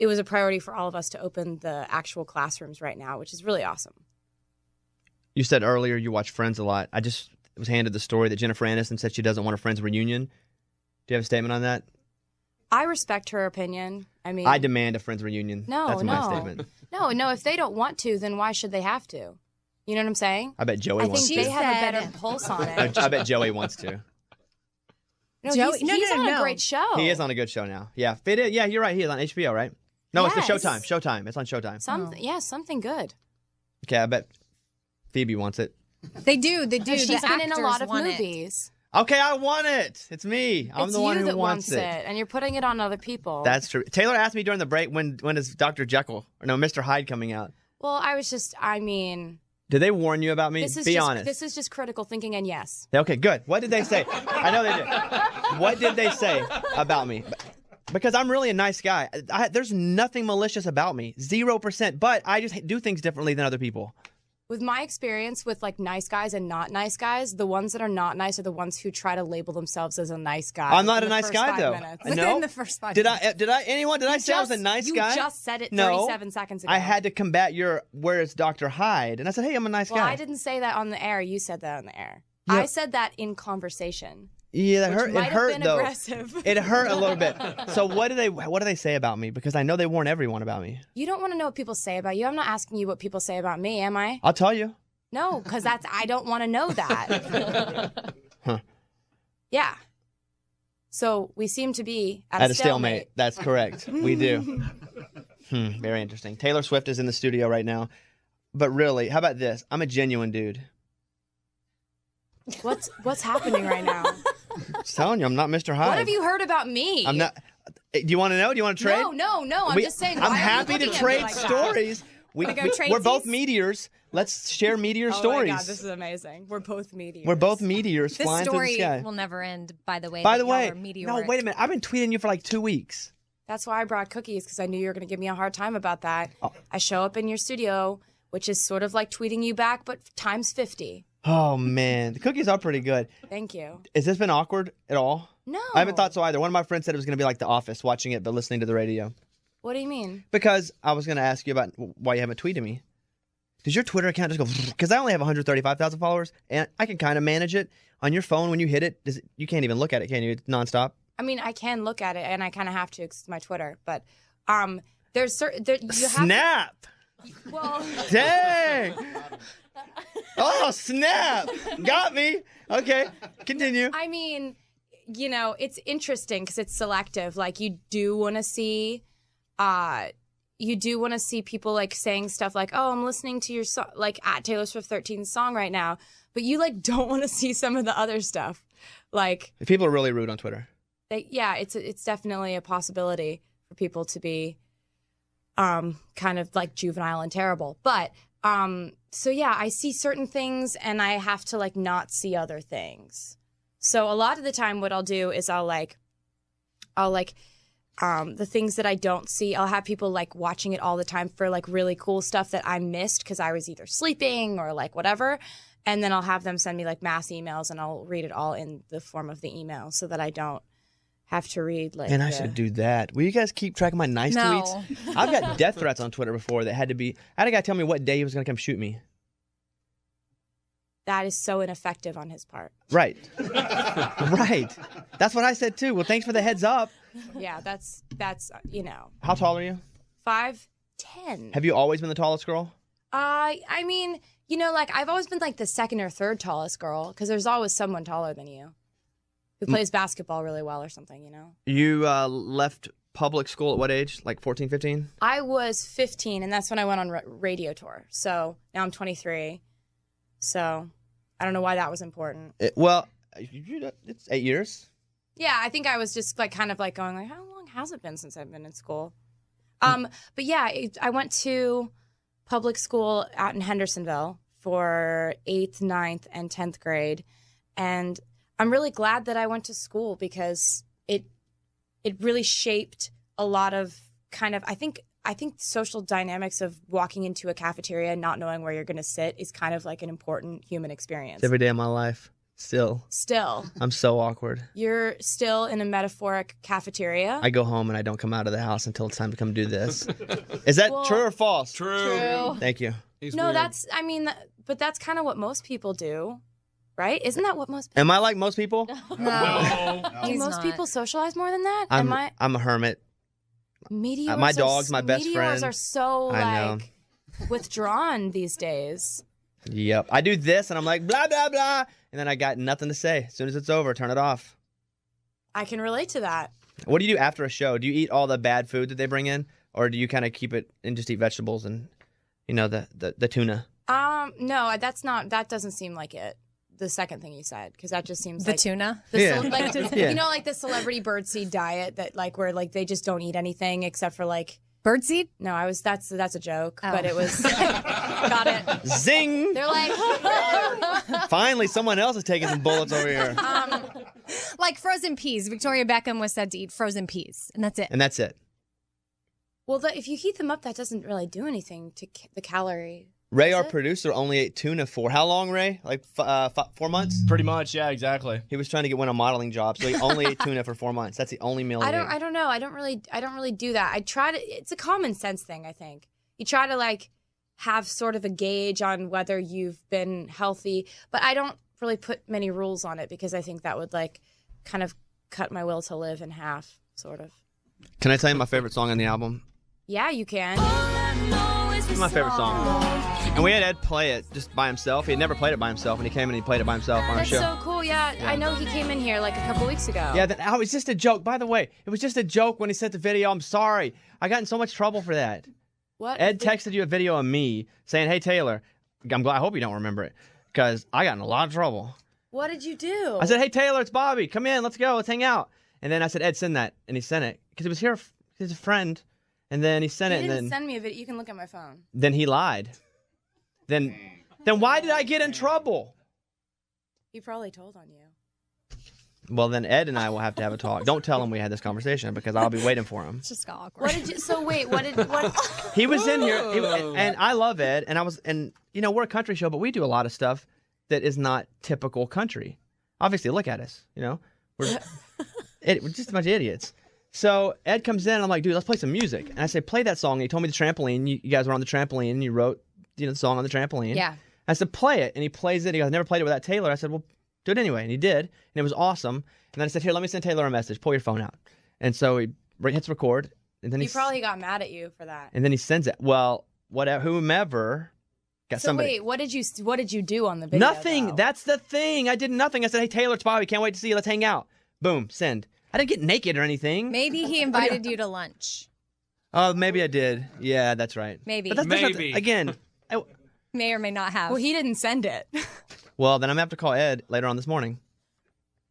S11: was a priority for all of us to open the actual classrooms right now, which is really awesome.
S12: You said earlier you watch Friends a lot. I just was handed the story that Jennifer Aniston said she doesn't want a Friends reunion. Do you have a statement on that?
S11: I respect her opinion. I mean,
S12: I demand a Friends reunion. That's my statement.
S11: No. If they don't want to, then why should they have to? You know what I'm saying?
S12: I bet Joey wants to.
S11: I think they have a better pulse on it.
S12: I bet Joey wants to.
S11: No, he's on a great show.
S12: He is on a good show now. Yeah, yeah, you're right. He is on HBO, right? No, it's the Showtime. Showtime. It's on Showtime.
S11: Something good.
S12: Okay, I bet Phoebe wants it.
S13: They do.
S11: She's been in a lot of movies.
S12: Okay, I want it. It's me. I'm the one who wants it.
S11: And you're putting it on other people.
S12: That's true. Taylor asked me during the break when is Dr. Jekyll or no Mr. Hyde coming out.
S11: Well, I mean.
S12: Did they warn you about me? Be honest.
S11: This is just critical thinking, and yes.
S12: Okay, good. What did they say? I know they did. What did they say about me? Because I'm really a nice guy. There's nothing malicious about me. 0%. But I just do things differently than other people.
S11: With my experience with like nice guys and not nice guys, the ones that are not nice are the ones who try to label themselves as a nice guy.
S12: I'm not a nice guy though.
S11: Within the first 5
S12: Did
S11: minutes.
S12: Did I say I was a nice guy?
S11: You just said it
S12: No.
S11: 37 seconds ago.
S12: I had to combat your where is Dr. Hyde, and I said, hey, I'm a nice
S11: Well,
S12: guy.
S11: I didn't say that on the air. You said that on the air.
S12: Yeah.
S11: I said that in conversation.
S12: Yeah, that
S11: which
S12: hurt.
S11: might
S12: It
S11: have
S12: hurt
S11: been
S12: though.
S11: aggressive.
S12: It hurt a little bit. So what do they say about me? Because I know they warn everyone about me.
S11: You don't want to know what people say about you. I'm not asking you what people say about me, am I?
S12: I'll tell you.
S11: No, because I don't want to know that.
S12: Huh.
S11: Yeah. So we seem to be
S12: At a stalemate. That's correct. We do. Very interesting. Taylor Swift is in the studio right now. But really, how about this? I'm a genuine dude.
S11: What's happening right now?
S12: Just telling you, I'm not Mr. Hyde.
S11: What have you heard about me?
S12: I'm not. Do you want to know? Do you want to trade?
S11: No. I'm just saying.
S12: I'm
S11: why are you
S12: happy to
S11: looking at me
S12: trade
S11: like that?
S12: stories.
S11: Wanna go trade
S12: We're both
S11: these?
S12: meteors. Let's share meteor
S11: Oh
S12: stories.
S11: my God, this is amazing. We're both meteors.
S12: We're both meteors
S13: This
S12: flying through the
S13: story
S12: sky.
S13: will never end, by the way.
S12: By
S13: that
S12: the
S13: y'all
S12: way,
S13: are meteoric.
S12: no, wait a minute. I've been tweeting you for like 2 weeks.
S11: That's why I brought cookies, because I knew you were going to give me a hard time about that.
S12: Oh.
S11: I show up in your studio, which is sort of like tweeting you back, but times 50.
S12: Oh man, the cookies are pretty good.
S11: Thank you.
S12: Has this been awkward at all?
S11: No.
S12: I haven't thought so either. One of my friends said it was going to be like The Office, watching it but listening to the radio.
S11: What do you mean?
S12: Because I was going to ask you about why you haven't tweeted me. Does your Twitter account just go? Because I only have 135,000 followers, and I can kind of manage it on your phone. When you hit it, you can't even look at it, can you? It's nonstop.
S11: I mean, I can look at it, and I kind of have to because it's my Twitter. But there's certain
S12: Snap!
S11: Well,
S12: dang! Oh, snap! Got me. Okay, continue.
S11: I mean, it's interesting because it's selective. Like you do want to see, people like saying stuff like, "Oh, I'm listening to your song," like at Taylor Swift 13's song right now. But you like don't want to see some of the other stuff, like.
S12: People are really rude on Twitter.
S11: It's definitely a possibility for people to be, kind of like juvenile and terrible. But so yeah, I see certain things and I have to like not see other things. So a lot of the time, what I'll do is I'll the things that I don't see, I'll have people like watching it all the time for like really cool stuff that I missed because I was either sleeping or like whatever. And then I'll have them send me like mass emails and I'll read it all in the form of the email so that I don't have to read like.
S12: And I should do that. Will you guys keep track of my nice tweets? I've got death threats on Twitter before that had to be. I had a guy tell me what day he was going to come shoot me.
S11: That is so ineffective on his part.
S12: Right. Right. That's what I said too. Well, thanks for the heads up.
S11: Yeah, that's
S12: How tall are you?
S11: 5'10".
S12: Have you always been the tallest girl?
S11: I mean, like I've always been like the second or third tallest girl because there's always someone taller than you who plays basketball really well or something,
S12: You left public school at what age? Like 14, 15?
S11: I was 15, and that's when I went on radio tour. So now I'm 23. So I don't know why that was important.
S12: It's 8 years.
S11: Yeah, I think I was just like kind of like going like, how long has it been since I've been in school? But yeah, I went to public school out in Hendersonville for 8th, 9th, and 10th grade. And I'm really glad that I went to school because it really shaped a lot of kind of, I think social dynamics of walking into a cafeteria and not knowing where you're going to sit is kind of like an important human experience.
S12: It's every day of my life. Still. I'm so awkward.
S11: You're still in a metaphoric cafeteria.
S12: I go home and I don't come out of the house until it's time to come do this. Is that true or false?
S11: True.
S12: Thank you.
S11: But that's kind of what most people do, right? Isn't that what most people
S12: Am I like most people?
S11: No. Do most people socialize more than that?
S12: I'm a hermit.
S11: Meteors
S12: my dog's my best friend.
S11: Meteors are so
S12: I know.
S11: like withdrawn these days.
S12: Yep. I do this and I'm like, blah, blah, blah. And then I got nothing to say. As soon as it's over, turn it off.
S11: I can relate to that.
S12: What do you do after a show? Do you eat all the bad food that they bring in? Or do you kind of keep it and just eat vegetables and, the tuna?
S11: No, that doesn't seem like it. The second thing you said, because that just seems like
S13: tuna.
S12: Yeah.
S11: Like the celebrity birdseed diet that like where like they just don't eat anything except for like
S13: birdseed.
S11: No, that's a joke, but it was got it.
S12: Zing.
S11: They're like
S12: Finally, someone else is taking some bullets over here.
S13: like frozen peas. Victoria Beckham was said to eat frozen peas, and that's it.
S12: And that's it.
S11: Well, if you heat them up, that doesn't really do anything to the calorie.
S12: Ray, our producer, only ate tuna for how long, Ray? Like 4 months?
S15: Pretty much, yeah, exactly.
S12: He was trying to win a modeling job, so he only ate tuna for 4 months. That's the only meal he ate.
S11: I don't know. I don't really do that. I try to. It's a common sense thing, I think. You try to like have sort of a gauge on whether you've been healthy, but I don't really put many rules on it because I think that would like kind of cut my will to live in half, sort of.
S12: Can I tell you my favorite song on the album?
S11: Yeah, you can.
S12: It's my favorite song. And we had Ed play it just by himself. He had never played it by himself, and he came and he played it by himself on our
S11: That's
S12: show.
S11: so cool. Yeah, I know he came in here like a couple weeks ago.
S12: Yeah, it was just a joke. By the way, it was just a joke when he sent the video. I'm sorry. I got in so much trouble for that.
S11: What?
S12: Ed texted you a video of me saying, "Hey, Taylor," I hope you don't remember it, because I got in a lot of trouble.
S11: What did you do?
S12: I said, "Hey, Taylor, it's Bobby. Come in. Let's go. Let's hang out." And then I said, "Ed, send that." And he sent it because he was here. He's a friend. And then he sent
S11: You
S12: it. And
S11: didn't
S12: then
S11: send me a video. You can look at my phone.
S12: Then he lied. Then why did I get in trouble?
S11: He probably told on you.
S12: Well, then Ed and I will have to have a talk. Don't tell him we had this conversation because I'll be waiting for him.
S13: It's just awkward.
S11: What did you? So wait, what?
S12: He was in here, and I love Ed, and we're a country show, but we do a lot of stuff that is not typical country. Obviously, look at us, we're just a bunch of idiots. So Ed comes in, and I'm like, dude, let's play some music. And I say, play that song. And he told me the trampoline. You guys were on the trampoline, and you wrote, the song on the trampoline.
S11: Yeah.
S12: I said, play it, and he plays it. He goes, I never played it without Taylor. I said, well, do it anyway, and he did, and it was awesome. And then I said, here, let me send Taylor a message. Pull your phone out. And so he hits record, and then
S11: He probably got mad at you for that.
S12: and then he sends it. Well, whomever got
S11: So
S12: somebody.
S11: wait, what did you do on the video?
S12: Nothing.
S11: though?
S12: That's the thing. I did nothing. I said, hey, Taylor, it's Bobby. Can't wait to see you. Let's hang out. Boom, send. I didn't get naked or anything.
S13: Maybe he invited you to lunch.
S12: Oh, maybe I did. Yeah, that's right.
S13: Maybe.
S12: But that's not, again.
S13: May or may not have.
S11: Well, he didn't send it.
S12: Well, then I'm gonna have to call Ed later on this morning.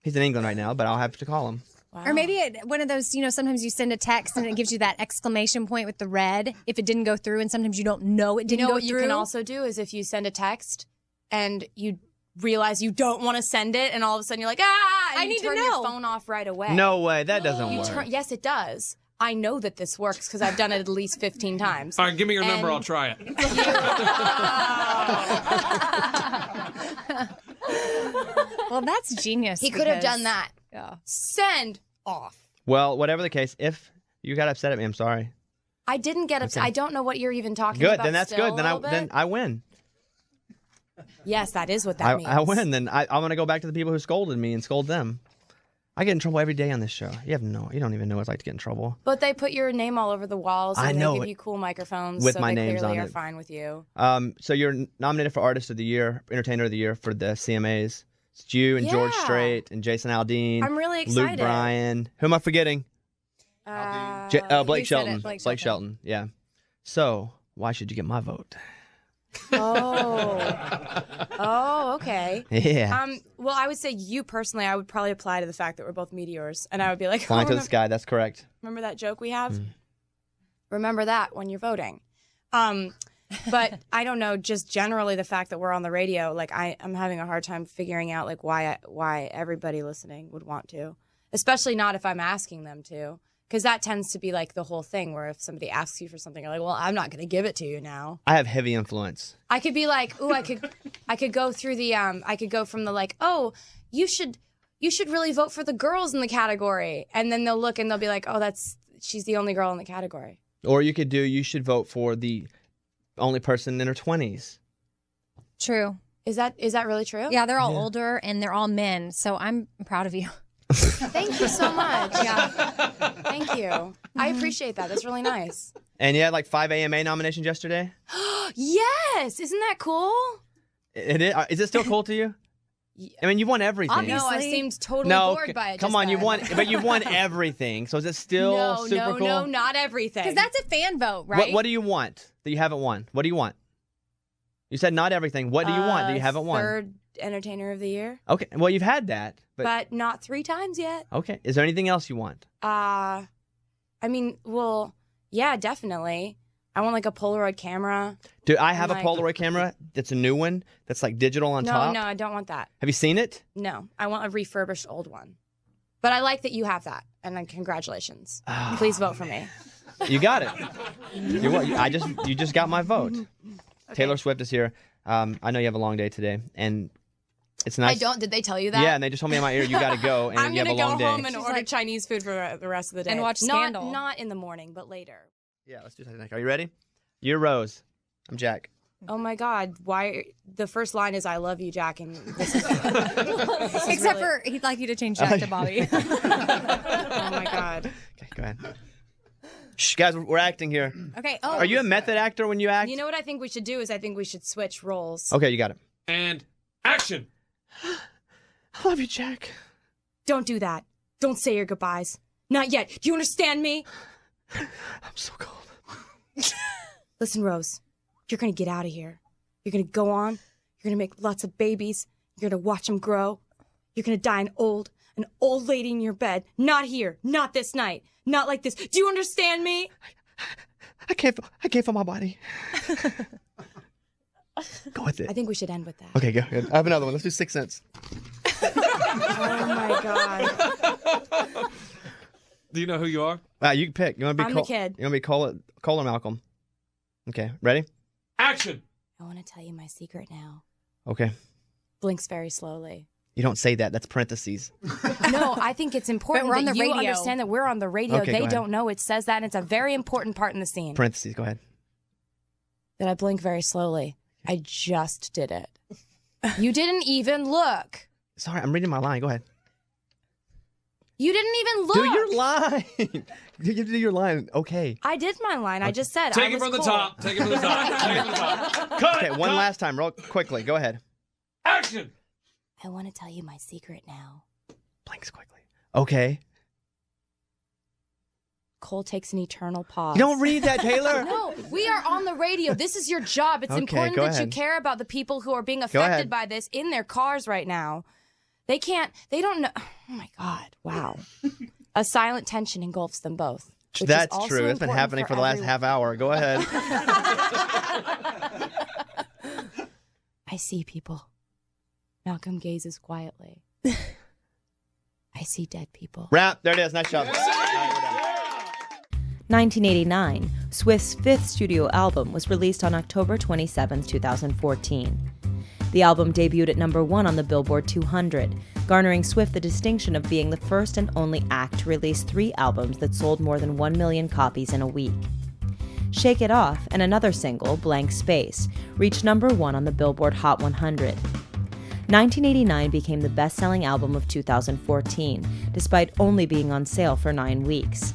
S12: He's in England right now, but I'll have to call him.
S13: Or maybe one of those, sometimes you send a text and it gives you that exclamation point with the red if it didn't go through, and sometimes you don't know it didn't go
S11: what
S13: through.
S11: you can also do is if you send a text and you realize you don't want to send it, and all of a sudden you're like, and
S13: I
S11: you
S13: need to
S11: turn
S13: know.
S11: your phone off right away.
S12: No way. That doesn't work.
S11: Yes, it does. I know that this works because I've done it at least 15 times.
S15: All right, give me your number.
S11: And
S15: I'll try it.
S13: Well, that's genius.
S11: He could have
S13: because-
S11: done that.
S13: Yeah.
S11: Send off.
S12: Well, whatever the case, if you got upset at me, I'm sorry.
S11: I didn't get upset.
S12: Okay.
S11: I don't know what you're even talking
S12: Good.
S11: about.
S12: Then that's
S11: still
S12: good. Then
S11: a little bit.
S12: I win.
S11: Yes, that is what that means.
S12: I win. Then I'm gonna go back to the people who scolded me and scold them. I get in trouble every day on this show. You don't even know what it's like to get in trouble.
S11: But they put your name all over the walls, and
S12: I know
S11: they give
S12: it.
S11: you cool microphones,
S12: With
S11: so
S12: my
S11: they
S12: names
S11: clearly
S12: on
S11: are
S12: it.
S11: fine with you.
S12: So you're nominated for Artist of the Year, Entertainer of the Year for the CMAs. It's you and George
S11: Yeah.
S12: Strait and Jason Aldean.
S11: I'm really
S12: Luke
S11: excited.
S12: Bryan. Who am I forgetting? Blake
S13: you said
S12: Shelton.
S13: it, Blake
S12: Blake Shelton. Yeah. So why should you get my vote?
S11: Oh, okay.
S12: Yeah.
S11: Well, I would say you personally, I would probably apply to the fact that we're both meteors, and I would be like,
S12: Flying to the sky. That's correct.
S11: remember that joke we have?
S12: Mm.
S11: Remember that when you're voting. But I don't know, just generally the fact that we're on the radio, like I'm having a hard time figuring out like why everybody listening would want to, especially not if I'm asking them to. Because that tends to be like the whole thing where if somebody asks you for something, you're like, well, I'm not going to give it to you now.
S12: I have heavy influence.
S11: I could be like, ooh, I could go through the, I could go from the like, oh, you should really vote for the girls in the category. And then they'll look and they'll be like, oh, she's the only girl in the category.
S12: Or you should vote for the only person in her 20s.
S13: True.
S11: Is that really true?
S13: Yeah, they're all older and they're all men. So I'm proud of you.
S11: Thank you so much. Yeah. Thank you. I appreciate that. That's really nice.
S12: And you had like 5 AMA nominations yesterday?
S11: Yes. Isn't that cool?
S12: It is. Is it still cool to you? I mean, you won everything.
S11: No, I seemed totally bored by it.
S12: Come
S11: just
S12: on, you
S11: then.
S12: won, but you won everything. So is it still super cool?
S11: No, not everything.
S13: Because that's a fan vote, right?
S12: What do you want that you haven't won? What do you want? You said not everything. What do you want that you haven't won?
S11: Third Entertainer of the Year.
S12: Okay, well you've had that,
S11: But not 3 times yet.
S12: okay. Is there anything else you want?
S11: I mean, well, yeah, definitely. I want like a Polaroid camera.
S12: Do I have
S11: And,
S12: a
S11: like-
S12: Polaroid camera that's a new one that's like digital on top?
S11: No, I don't want that.
S12: Have you seen it?
S11: No, I want a refurbished old one. But I like that you have that, and then congratulations. Please vote for me.
S12: You got it. You just got my vote. Okay. Taylor Swift is here. I know you have a long day today, and it's nice.
S11: I don't. Did they tell you that?
S12: Yeah, and they just told me in my ear you got to go, and you have a long day.
S11: I'm gonna go home and order Chinese food for the rest of the day
S13: and watch Scandal.
S11: Not in the morning, but later.
S12: Yeah, let's do Titanic. Are you ready? You're Rose. I'm Jack.
S11: Oh my God! Why? The first line is "I love you, Jack," and this is
S13: except for he'd like you to change Jack to Bobby.
S11: Oh my God!
S12: Okay, go ahead. Shh, guys, we're acting here.
S13: Okay.
S12: Oh. Are you a method actor when you act?
S11: You know what I think we should do is I think we should switch roles.
S12: Okay, you got it.
S15: And action.
S12: I love you, Jack.
S11: Don't do that. Don't say your goodbyes. Not yet. Do you understand me?
S12: I'm so cold.
S11: Listen, Rose. You're going to get out of here. You're going to go on. You're going to make lots of babies. You're going to watch them grow. You're going to die an old lady in your bed. Not here. Not this night. Not like this. Do you understand me?
S12: I can't feel my body. Go with it.
S11: I think we should end with that.
S12: Okay, go. I have another one. Let's do 6 Cents.
S11: Oh my God.
S15: Do you know who you are?
S12: You can pick. You want to be
S11: I'm the kid.
S12: You want to be Cole or Malcolm? Okay, ready?
S15: Action.
S11: I want to tell you my secret now.
S12: Okay.
S11: Blinks very slowly.
S12: You don't say that. That's parentheses.
S11: No, I think it's important
S13: we're on
S11: that
S13: the
S11: you
S13: radio.
S11: understand that we're on the radio.
S12: Okay,
S11: They don't know it says that, and it's a very important part in the scene.
S12: Parentheses. Go ahead.
S11: That I blink very slowly. I just did it. You didn't even look.
S12: Sorry, I'm reading my line. Go ahead.
S11: You didn't even look.
S12: Do your line. You do your line. Okay.
S11: I did my line. I just said
S15: Take
S11: I
S15: it from
S11: was
S15: the
S11: cool.
S15: top. Take it from the top. Take it from the top. Cut.
S12: Okay, one last time, real quickly. Go ahead.
S15: Action.
S11: I want to tell you my secret now.
S12: Blinks quickly. Okay.
S11: Cole takes an eternal pause.
S12: You don't read that, Taylor.
S11: No, we are on the radio. This is your job. It's
S12: Okay,
S11: important
S12: go
S11: that you
S12: ahead.
S11: care about the people who are being
S12: ahead.
S11: affected by this in their cars right now. They don't know. Oh my God. Wow. A silent tension engulfs them both. which is
S12: That's
S11: also
S12: true. It's been
S11: important
S12: happening for the last
S11: everyone.
S12: half hour. Go ahead.
S11: I see people. Malcolm gazes quietly. I see dead people.
S12: Wrap. There it is. Nice job. All right, we're done.
S1: 1989, Swift's fifth studio album was released on October 27, 2014. The album debuted at number 1 on the Billboard 200, garnering Swift the distinction of being the first and only act to release 3 albums that sold more than 1 million copies in a week. Shake It Off and another single, Blank Space, reached number 1 on the Billboard Hot 100. 1989 became the best-selling album of 2014, despite only being on sale for 9 weeks.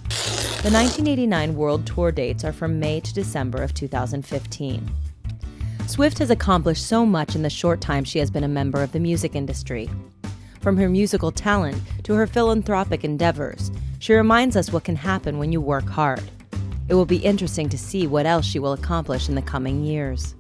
S1: The 1989 world tour dates are from May to December of 2015. Swift has accomplished so much in the short time she has been a member of the music industry. From her musical talent to her philanthropic endeavors, she reminds us what can happen when you work hard. It will be interesting to see what else she will accomplish in the coming years.